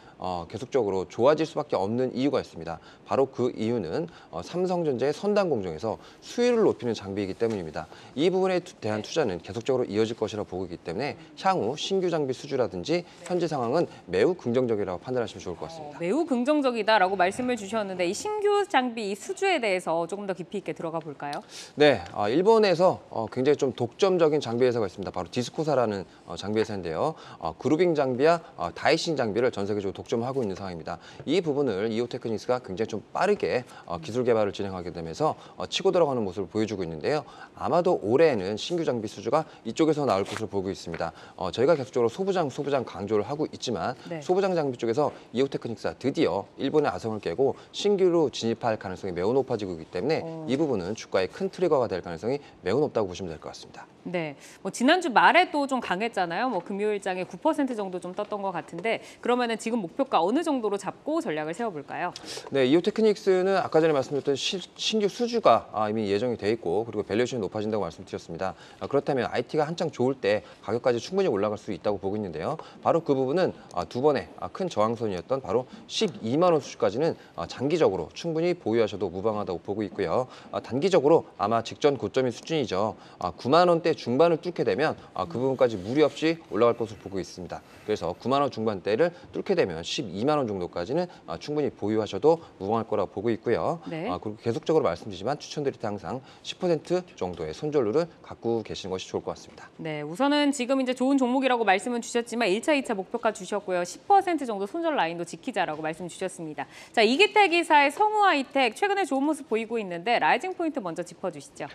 계속적으로 좋아질 수밖에 없는 이유가 있습니다. 바로 그 이유는 삼성전자의 선단 공정에서 수율을 높이는 장비이기 때문입니다. 이 부분에 대한 투자는 계속적으로 이어질 것이라 보고 있기 때문에 향후 신규 장비 수주라든지 현재 상황은 매우 긍정적이라고 판단하시면 좋을 것 같습니다. 매우 긍정적이다라고 말씀을 주셨는데 이 신규 장비 수주에 대해서 조금 더 깊이 있게 들어가 볼까요? 네, 일본에서 굉장히 좀 독점적인 장비 회사가 있습니다. 바로 디스코사라는 장비 회사인데요. 그루빙 장비와 다이싱 장비를 전 세계적으로 독점하고 있는 상황입니다. 이 부분을 이오테크닉스가 굉장히 좀 빠르게 기술 개발을 진행하게 되면서 치고 들어가는 모습을 보여주고 있는데요. 아마도 올해에는 신규 장비 수주가 이쪽에서 나올 것으로 보고 있습니다. 저희가 계속적으로 소부장 강조를 하고 있지만 네. 소부장 장비 쪽에서 이오테크닉스가 드디어 일본의 아성을 깨고 신규로 진입할 가능성이 매우 높아지고 있기 때문에 이 부분은 주가의 큰 트리거가 될 가능성이 매우 높다고 보시면 될 것 같습니다. 네, 지난주 말에도 좀 강했잖아요. 금요일장에 9% 정도 좀 떴던 것 같은데 그러면은 지금 목표가 어느 정도로 잡고 전략을 세워볼까요? 네, 이오테크닉스는 아까 전에 말씀드렸던 신규 수주가 이미 예정이 돼 있고 그리고 밸류에이션이 높아진다고 말씀드렸습니다. 그렇다면 IT가 한창 좋을 때 가격까지 충분히 올라갈 수 있다고 보고 있는데요. 바로 그 부분은 두 번의 큰 저항선이었던 바로 12만 원 수준까지는 장기적으로 충분히 보유하셔도 무방하다고 보고 있고요. 단기적으로 아마 직전 고점인 수준이죠. 9만 원대 중반을 뚫게 되면 그 부분까지 무리 없이 올라갈 것으로 보고 있습니다. 그래서 9만 원 중반대를 뚫게 되면 12만 원 정도까지는 충분히 보유하셔도 무방할 거라고 보고 있고요. 네. 그리고 계속적으로 말씀드리지만 추천드릴 때 항상 10% 정도의 손절률을 갖고 계시는 것이 좋을 것 같습니다. 네, 우선은 지금 이제 좋은 종목이라고 말씀은 주셨지만 1차, 2차 목표가 주셨고요. 10% 정도 손절 라인도 지키자라고 말씀 주셨습니다. 자, 이기태 기사의 성우하이텍 최근에 좋은 모습 보이고 있는데 라이징 포인트 먼저 짚어주시죠.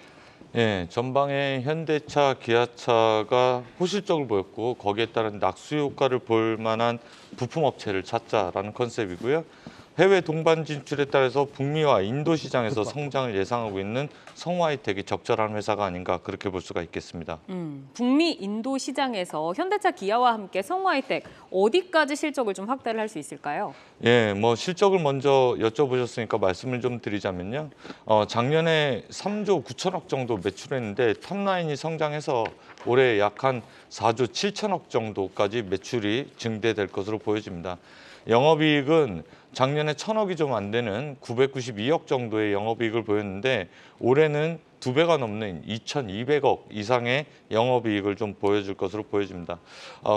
예, 전방에 현대차, 기아차가 호실적을 보였고 거기에 따른 낙수 효과를 볼 만한 부품 업체를 찾자라는 컨셉이고요. 해외 동반 진출에 따라서 북미와 인도 시장에서 성장을 예상하고 있는 성우하이텍이 적절한 회사가 아닌가 그렇게 볼 수가 있겠습니다. 북미, 인도 시장에서 현대차, 기아와 함께 성우하이텍 어디까지 실적을 좀 확대를 할 수 있을까요? 예, 실적을 먼저 여쭤보셨으니까 말씀을 좀 드리자면요. 작년에 3조 9천억 정도 매출했는데 탑라인이 성장해서 올해 약 한 4조 7천억 정도까지 매출이 증대될 것으로 보여집니다. 영업이익은 작년에 1,000억이 좀 안 되는 992억 정도의 영업이익을 보였는데 올해는 2배가 넘는 2,200억 이상의 영업이익을 좀 보여줄 것으로 보여집니다.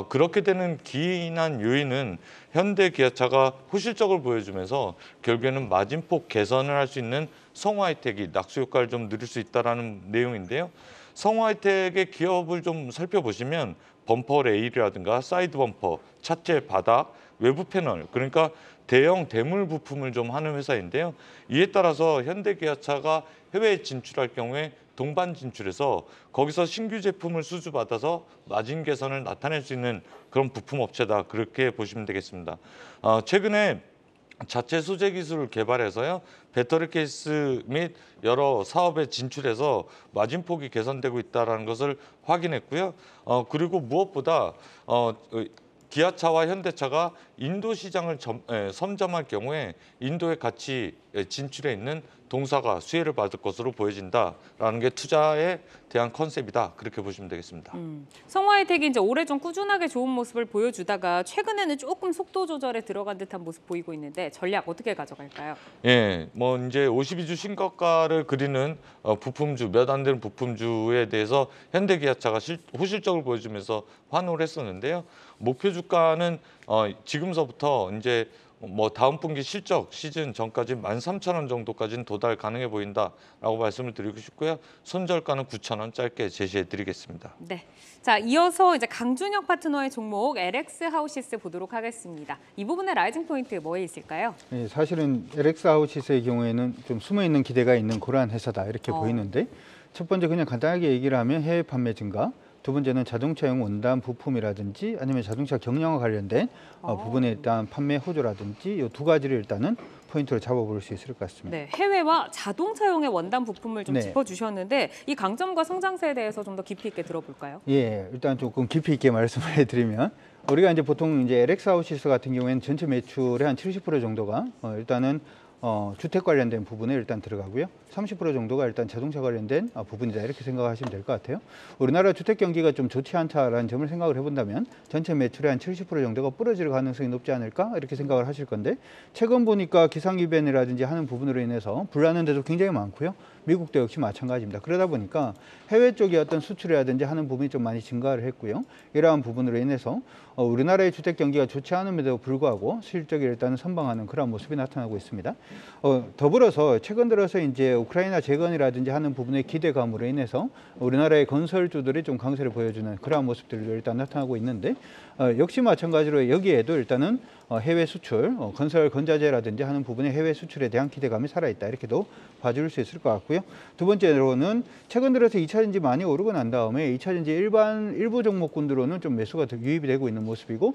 그렇게 되는 기인한 요인은 현대 기아차가 호실적을 보여주면서 결국에는 마진폭 개선을 할 수 있는 성우하이텍이 낙수 효과를 좀 누릴 수 있다는 내용인데요. 성우하이텍의 기업을 좀 살펴보시면 범퍼 레일이라든가 사이드 범퍼, 차체 바닥, 외부 패널, 그러니까 대형 대물 부품을 좀 하는 회사인데요. 이에 따라서 현대기아차가 해외에 진출할 경우에 동반 진출해서 거기서 신규 제품을 수주받아서 마진 개선을 나타낼 수 있는 그런 부품 업체다. 그렇게 보시면 되겠습니다. 최근에 자체 소재 기술을 개발해서요. 배터리 케이스 및 여러 사업에 진출해서 마진폭이 개선되고 있다는 것을 확인했고요. 그리고 무엇보다 기아차와 현대차가 인도 시장을 선점할 경우에 인도에 같이 진출해 있는 동사가 수혜를 받을 것으로 보여진다라는 게 투자에 대한 컨셉이다. 그렇게 보시면 되겠습니다. 성우하이텍이 이제 올해 좀 꾸준하게 좋은 모습을 보여주다가 최근에는 조금 속도 조절에 들어간 듯한 모습 보이고 있는데 전략 어떻게 가져갈까요? 예, 이제 52주 신고가를 그리는 부품주, 몇 안 되는 부품주에 대해서 현대기아차가 호실적을 보여주면서 환호를 했었는데요. 목표 주가는 지금서부터 이제 다음 분기 실적 시즌 전까지 13,000원 정도까지는 도달 가능해 보인다라고 말씀을 드리고 싶고요. 손절가는 9,000원 짧게 제시해 드리겠습니다. 네. 자, 이어서 이제 강준혁 파트너의 종목 LX 하우시스 보도록 하겠습니다. 이 부분의 라이징 포인트 뭐에 있을까요? 네, 사실은 LX 하우시스의 경우에는 좀 숨어 있는 기대가 있는 그러한 회사다 이렇게 보이는데 첫 번째 그냥 간단하게 얘기를 하면 해외 판매 증가, 두 번째는 자동차용 원단 부품이라든지 아니면 자동차 경량화 관련된 부분에 일단 판매 호조라든지 이 두 가지를 일단은 포인트로 잡아볼 수 있을 것 같습니다. 네, 해외와 자동차용의 원단 부품을 좀 네. 짚어주셨는데 이 강점과 성장세에 대해서 좀 더 깊이 있게 들어볼까요? 예, 일단 조금 깊이 있게 말씀을 해드리면 우리가 이제 보통 이제 LX 하우시스 같은 경우에는 전체 매출의 한 70% 정도가 일단은 주택 관련된 부분에 일단 들어가고요. 30% 정도가 일단 자동차 관련된 부분이다 이렇게 생각하시면 될 것 같아요. 우리나라 주택 경기가 좀 좋지 않다라는 점을 생각을 해본다면 전체 매출의 한 70% 정도가 부러질 가능성이 높지 않을까 이렇게 생각을 하실 건데 최근 보니까 기상이변이라든지 하는 부분으로 인해서 불나는 데도 굉장히 많고요. 미국도 역시 마찬가지입니다. 그러다 보니까 해외 쪽의 어떤 수출이라든지 하는 부분이 좀 많이 증가를 했고요. 이러한 부분으로 인해서 우리나라의 주택 경기가 좋지 않음에도 불구하고 실적이 일단은 선방하는 그런 모습이 나타나고 있습니다. 더불어서 최근 들어서 이제 우크라이나 재건이라든지 하는 부분의 기대감으로 인해서 우리나라의 건설주들이 좀 강세를 보여주는 그러한 모습들도 일단 나타나고 있는데 역시 마찬가지로 여기에도 일단은 해외 수출, 건설 건자재라든지 하는 부분의 해외 수출에 대한 기대감이 살아있다 이렇게도 봐줄 수 있을 것 같고요. 두 번째로는 최근 들어서 2차 전지 많이 오르고 난 다음에 2차 전지 일부 종목군들로는 좀 매수가 유입이 되고 있는 모습이고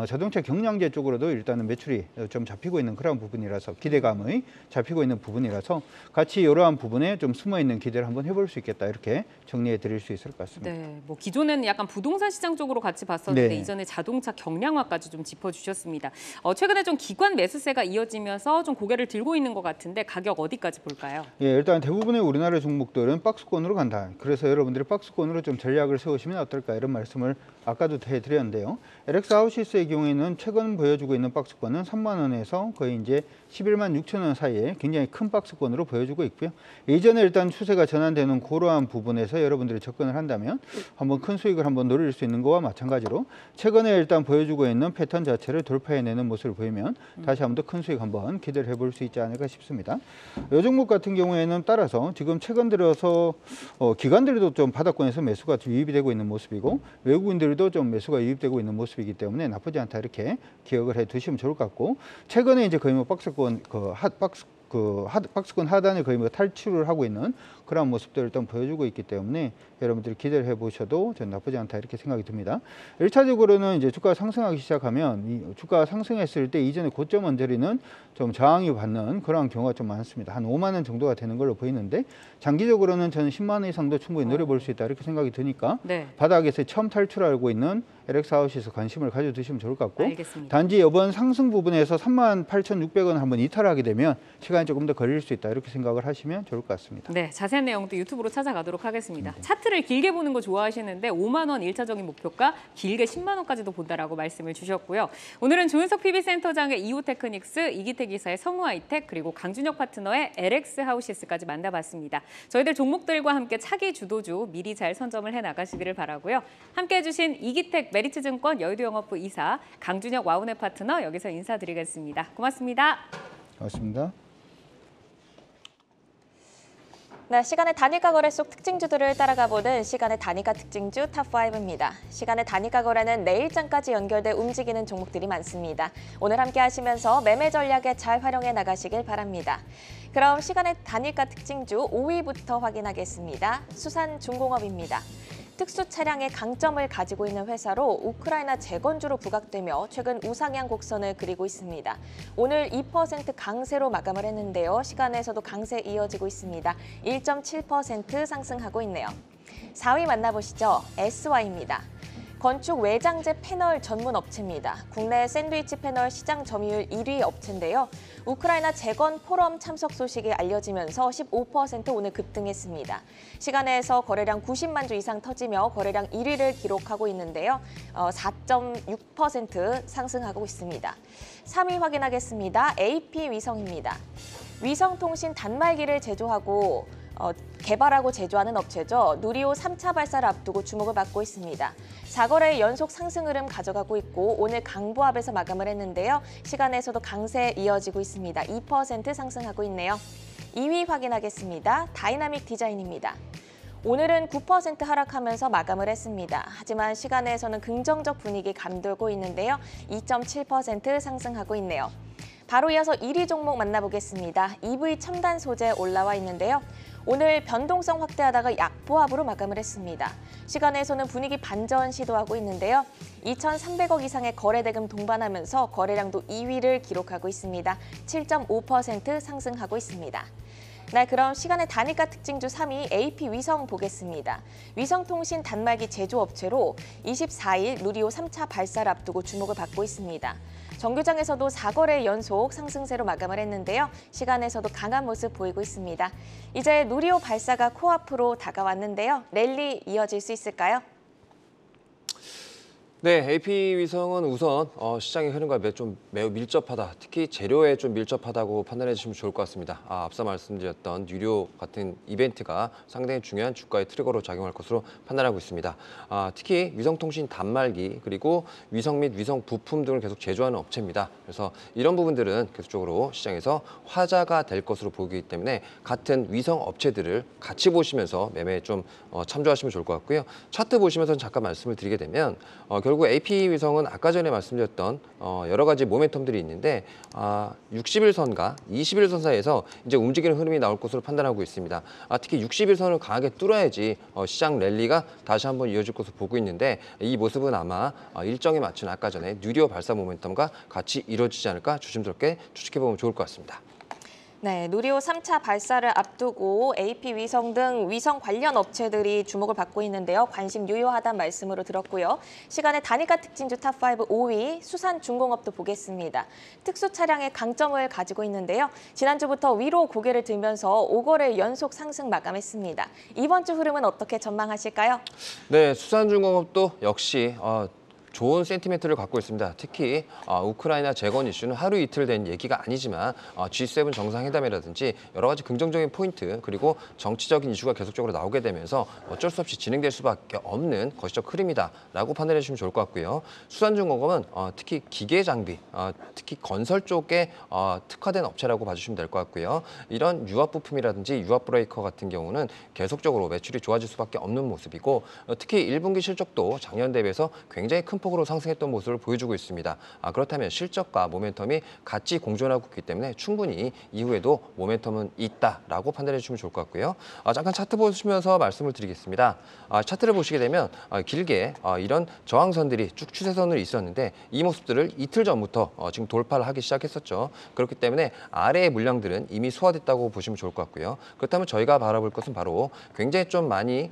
자동차 경량제 쪽으로도 일단은 매출이 좀 잡히고 있는 그런 부분이라서 기대감의 잡히고 있는 부분이라서 같이 이러한 부분에 좀 숨어 있는 기대를 한번 해볼 수 있겠다 이렇게 정리해 드릴 수 있을 것 같습니다. 네, 뭐 기존에는 약간 부동산 시장 쪽으로 같이 봤었는데 네. 이전에 자동차 경량화까지 좀 짚어주셨습니다. 최근에 좀 기관 매수세가 이어지면서 좀 고개를 들고 있는 것 같은데 가격 어디까지 볼까요? 예, 일단 대부분의 우리나라 종목들은 박스권으로 간다. 그래서 여러분들이 박스권으로 좀 전략을 세우시면 어떨까 이런 말씀을 아까도 해드렸는데요. LX 하우시스의 경우에는 최근 보여주고 있는 박스권은 3만 원에서 거의 이제 11만 6천 원 사이에 굉장히 큰 박스권으로 보여주고 있고요. 이전에 일단 추세가 전환되는 그러한 부분에서 여러분들이 접근을 한다면 한번 큰 수익을 한번 노릴 수 있는 거와 마찬가지로 최근에 일단 보여주고 있는 패턴 자체를 돌파해내는 모습을 보이면 다시 한번 더 큰 수익 한번 기대를 해볼 수 있지 않을까 싶습니다. 이 종목 같은 경우에는 따라서 지금 최근 들어서 기관들도 좀 바닥권에서 매수가 유입이 되고 있는 모습이고 외국인들도 좀 매수가 유입되고 있는 모습이기 때문에 나쁘지 않다 이렇게 기억을 해 두시면 좋을 것 같고 최근에 이제 거의 뭐 박스권 박스권 하단을 거의 뭐 탈출을 하고 있는 그런 모습들을 일단 보여주고 있기 때문에 여러분들이 기대를 해보셔도 전 나쁘지 않다 이렇게 생각이 듭니다. 1차적으로는 이제 주가가 상승하기 시작하면 이 주가가 상승했을 때 이전에 고점 언저리는 좀 저항이 받는 그런 경우가 좀 많습니다. 한 5만 원 정도가 되는 걸로 보이는데 장기적으로는 저는 10만 원 이상도 충분히 노려볼 수 있다 이렇게 생각이 드니까 네. 바닥에서 처음 탈출하고 있는 LX 하우시에서 관심을 가져두시면 좋을 것 같고 알겠습니다. 단지 이번 상승 부분에서 38,600원 한번 이탈하게 되면 시간이 조금 더 걸릴 수 있다 이렇게 생각을 하시면 좋을 것 같습니다. 네, 자세한 내용도 유튜브로 찾아가도록 하겠습니다. 차트를 길게 보는 거 좋아하시는데 5만 원 1차적인 목표가 길게 10만 원까지도 본다라고 말씀을 주셨고요. 오늘은 조윤석 PB센터장의 이오테크닉스, 이기텍이사의 성우하이텍 그리고 강준혁 파트너의 LX 하우시스까지 만나봤습니다. 저희들 종목들과 함께 차기 주도주 미리 잘 선점을 해나가시기를 바라고요. 함께해 주신 이기텍 메리츠증권 여의도영업부 이사 강준혁 와우넷 파트너 여기서 인사드리겠습니다. 고맙습니다. 고맙습니다. 네, 시간의 단위가 거래 속 특징주들을 따라가 보는 시간의 단위가 특징주 탑5입니다. 시간의 단위가 거래는 내일장까지 연결돼 움직이는 종목들이 많습니다. 오늘 함께 하시면서 매매 전략에 잘 활용해 나가시길 바랍니다. 그럼 시간의 단위가 특징주 5위부터 확인하겠습니다. 수산중공업입니다. 특수 차량의 강점을 가지고 있는 회사로 우크라이나 재건주로 부각되며 최근 우상향 곡선을 그리고 있습니다. 오늘 2% 강세로 마감을 했는데요. 시간에서도 강세 이어지고 있습니다. 1.7% 상승하고 있네요. 4위 만나보시죠. SY입니다. 건축 외장재 패널 전문 업체입니다. 국내 샌드위치 패널 시장 점유율 1위 업체인데요. 우크라이나 재건 포럼 참석 소식이 알려지면서 15% 오늘 급등했습니다. 시간에서 거래량 90만 주 이상 터지며 거래량 1위를 기록하고 있는데요. 4.6% 상승하고 있습니다. 3위 확인하겠습니다. AP위성입니다. 위성통신 단말기를 제조하고 개발하고 제조하는 업체죠. 누리호 3차 발사를 앞두고 주목을 받고 있습니다. 4거래의 연속 상승 흐름 가져가고 있고 오늘 강보합에서 마감을 했는데요. 시간에서도 강세 이어지고 있습니다. 2% 상승하고 있네요. 2위 확인하겠습니다. 다이나믹 디자인입니다. 오늘은 9% 하락하면서 마감을 했습니다. 하지만 시간에서는 긍정적 분위기 감돌고 있는데요. 2.7% 상승하고 있네요. 바로 이어서 1위 종목 만나보겠습니다. EV 첨단 소재 올라와 있는데요. 오늘 변동성 확대하다가 약보합으로 마감을 했습니다. 시간에서는 분위기 반전 시도하고 있는데요. 2,300억 이상의 거래 대금 동반하면서 거래량도 2위를 기록하고 있습니다. 7.5% 상승하고 있습니다. 네, 그럼 시간의 단일가 특징주 3위 AP위성 보겠습니다. 위성통신 단말기 제조업체로 24일 누리호 3차 발사를 앞두고 주목을 받고 있습니다. 정규장에서도 4거래 연속 상승세로 마감을 했는데요. 시간에서도 강한 모습 보이고 있습니다. 이제 누리호 발사가 코앞으로 다가왔는데요. 랠리 이어질 수 있을까요? 네, AP위성은 우선 시장의 흐름과 매우 밀접하다, 특히 재료에 좀 밀접하다고 판단해 주시면 좋을 것 같습니다. 앞서 말씀드렸던 누리호 같은 이벤트가 상당히 중요한 주가의 트리거로 작용할 것으로 판단하고 있습니다. 특히 위성통신 단말기 그리고 위성 및 위성 부품 등을 계속 제조하는 업체입니다. 그래서 이런 부분들은 계속적으로 시장에서 화제가 될 것으로 보이기 때문에 같은 위성 업체들을 같이 보시면서 매매에 좀 참조하시면 좋을 것 같고요. 차트 보시면서 잠깐 말씀을 드리게 되면 결국 AP위성은 아까 전에 말씀드렸던 여러 가지 모멘텀들이 있는데 60일선과 21선 사이에서 이제 움직이는 흐름이 나올 것으로 판단하고 있습니다. 특히 60일선을 강하게 뚫어야지 시장 랠리가 다시 한번 이어질 것으로 보고 있는데 이 모습은 아마 일정에 맞춘 아까 전에 누리호 발사 모멘텀과 같이 이루어지지 않을까 조심스럽게 추측해보면 좋을 것 같습니다. 네, 누리호 3차 발사를 앞두고 AP위성 등 위성 관련 업체들이 주목을 받고 있는데요. 관심 유효하다는 말씀으로 들었고요. 시간의 단일가 특징주 탑5 5위 수산중공업도 보겠습니다. 특수 차량의 강점을 가지고 있는데요. 지난주부터 위로 고개를 들면서 5거래 연속 상승 마감했습니다. 이번 주 흐름은 어떻게 전망하실까요? 네, 수산중공업도 역시 좋은 센티멘트를 갖고 있습니다. 특히 우크라이나 재건 이슈는 하루 이틀 된 얘기가 아니지만 G7 정상회담이라든지 여러 가지 긍정적인 포인트 그리고 정치적인 이슈가 계속적으로 나오게 되면서 어쩔 수 없이 진행될 수밖에 없는 거시적 흐름이다라고 판단해 주시면 좋을 것 같고요. 수산중공업은 특히 기계 장비, 특히 건설 쪽에 특화된 업체라고 봐주시면 될 것 같고요. 이런 유압 부품이라든지 유압 브레이커 같은 경우는 계속적으로 매출이 좋아질 수밖에 없는 모습이고 특히 1분기 실적도 작년 대비해서 굉장히 큰 폭으로 상승했던 모습을 보여주고 있습니다. 그렇다면 실적과 모멘텀이 같이 공존하고 있기 때문에 충분히 이후에도 모멘텀은 있다라고 판단해 주시면 좋을 것 같고요. 잠깐 차트 보시면서 말씀을 드리겠습니다. 차트를 보시게 되면 길게 이런 저항선들이 쭉 추세선으로 있었는데 이 모습들을 이틀 전부터 지금 돌파를 하기 시작했었죠. 그렇기 때문에 아래의 물량들은 이미 소화됐다고 보시면 좋을 것 같고요. 그렇다면 저희가 바라볼 것은 바로 굉장히 좀 많이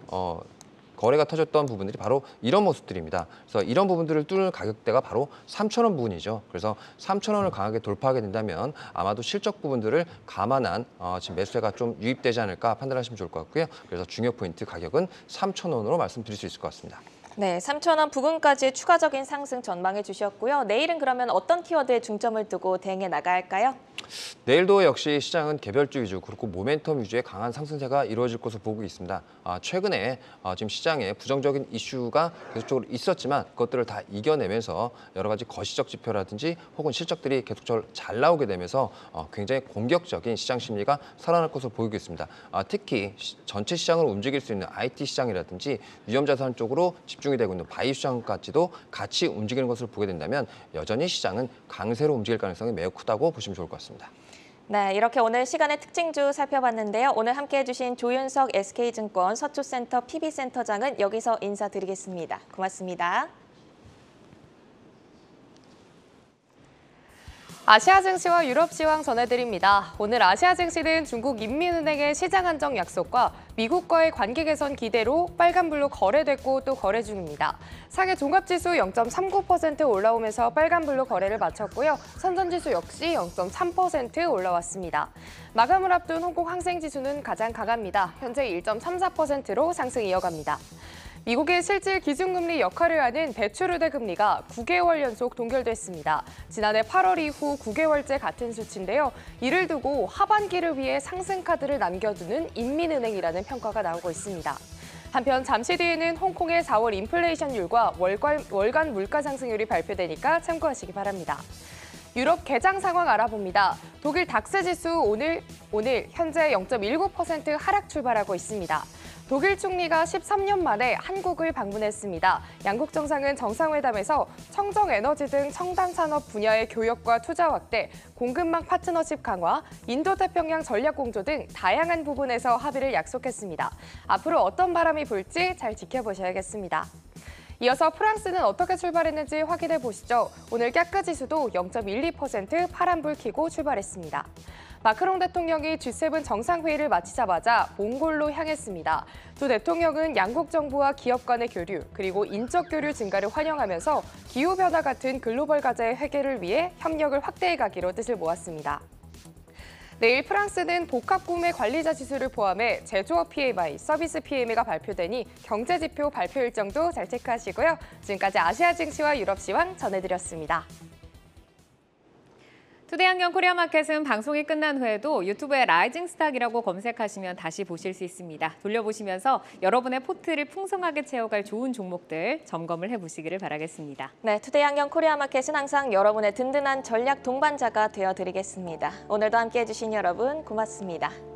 거래가 터졌던 부분들이 바로 이런 모습들입니다. 그래서 이런 부분들을 뚫는 가격대가 바로 3,000원 부분이죠. 그래서 3,000원을 강하게 돌파하게 된다면 아마도 실적 부분들을 감안한 지금 매수세가 좀 유입되지 않을까 판단하시면 좋을 것 같고요. 그래서 중요 포인트 가격은 3,000원으로 말씀드릴 수 있을 것 같습니다. 네, 3,000원 부근까지의 추가적인 상승 전망해 주셨고요. 내일은 그러면 어떤 키워드에 중점을 두고 대응해 나가야 할까요? 내일도 역시 시장은 개별주 위주 그리고 모멘텀 위주의 강한 상승세가 이루어질 것으로 보고 있습니다. 최근에 지금 시장에 부정적인 이슈가 계속적으로 있었지만 그것들을 다 이겨내면서 여러 가지 거시적 지표라든지 혹은 실적들이 계속적으로 잘 나오게 되면서 굉장히 공격적인 시장 심리가 살아날 것으로 보이고 있습니다. 특히 전체 시장을 움직일 수 있는 IT 시장이라든지 위험자산 쪽으로 집중이 되고 있는 바이오 시장까지도 같이 움직이는 것을 보게 된다면 여전히 시장은 강세로 움직일 가능성이 매우 크다고 보시면 좋을 것 같습니다. 네, 이렇게 오늘 시간의 특징주 살펴봤는데요. 오늘 함께해 주신 조윤석 SK증권 서초센터 PB센터장은 여기서 인사드리겠습니다. 고맙습니다. 아시아 증시와 유럽 시황 전해드립니다. 오늘 아시아 증시는 중국 인민은행의 시장 안정 약속과 미국과의 관계 개선 기대로 빨간불로 거래됐고 또 거래 중입니다. 상해 종합지수 0.39% 올라오면서 빨간불로 거래를 마쳤고요. 선전지수 역시 0.3% 올라왔습니다. 마감을 앞둔 홍콩 항생지수는 가장 강합니다. 현재 1.34%로 상승 이어갑니다. 미국의 실질 기준금리 역할을 하는 대출 우대 금리가 9개월 연속 동결됐습니다. 지난해 8월 이후 9개월째 같은 수치인데요. 이를 두고 하반기를 위해 상승 카드를 남겨두는 인민은행이라는 평가가 나오고 있습니다. 한편 잠시 뒤에는 홍콩의 4월 인플레이션율과 월간 물가 상승률이 발표되니까 참고하시기 바랍니다. 유럽 개장 상황 알아봅니다. 독일 닥스 지수 오늘 현재 0.19% 하락 출발하고 있습니다. 독일 총리가 13년 만에 한국을 방문했습니다. 양국 정상은 정상회담에서 청정 에너지 등 첨단 산업 분야의 교역과 투자 확대, 공급망 파트너십 강화, 인도태평양 전략 공조 등 다양한 부분에서 합의를 약속했습니다. 앞으로 어떤 바람이 불지 잘 지켜보셔야겠습니다. 이어서 프랑스는 어떻게 출발했는지 확인해 보시죠. 오늘 까크 지수도 0.12% 파란불 켜고 출발했습니다. 마크롱 대통령이 G7 정상회의를 마치자마자 몽골로 향했습니다. 두 대통령은 양국 정부와 기업 간의 교류, 그리고 인적 교류 증가를 환영하면서 기후변화 같은 글로벌 과제의 해결을 위해 협력을 확대해 가기로 뜻을 모았습니다. 내일 프랑스는 복합구매 관리자 지수를 포함해 제조업 PMI, 서비스 PMI가 발표되니 경제지표 발표 일정도 잘 체크하시고요. 지금까지 아시아 증시와 유럽 시황 전해드렸습니다. 투데이 안경 코리아 마켓은 방송이 끝난 후에도 유튜브에 라이징 스탁이라고 검색하시면 다시 보실 수 있습니다. 돌려보시면서 여러분의 포트를 풍성하게 채워갈 좋은 종목들 점검을 해보시기를 바라겠습니다. 네, 투데이 안경 코리아 마켓은 항상 여러분의 든든한 전략 동반자가 되어드리겠습니다. 오늘도 함께해 주신 여러분 고맙습니다.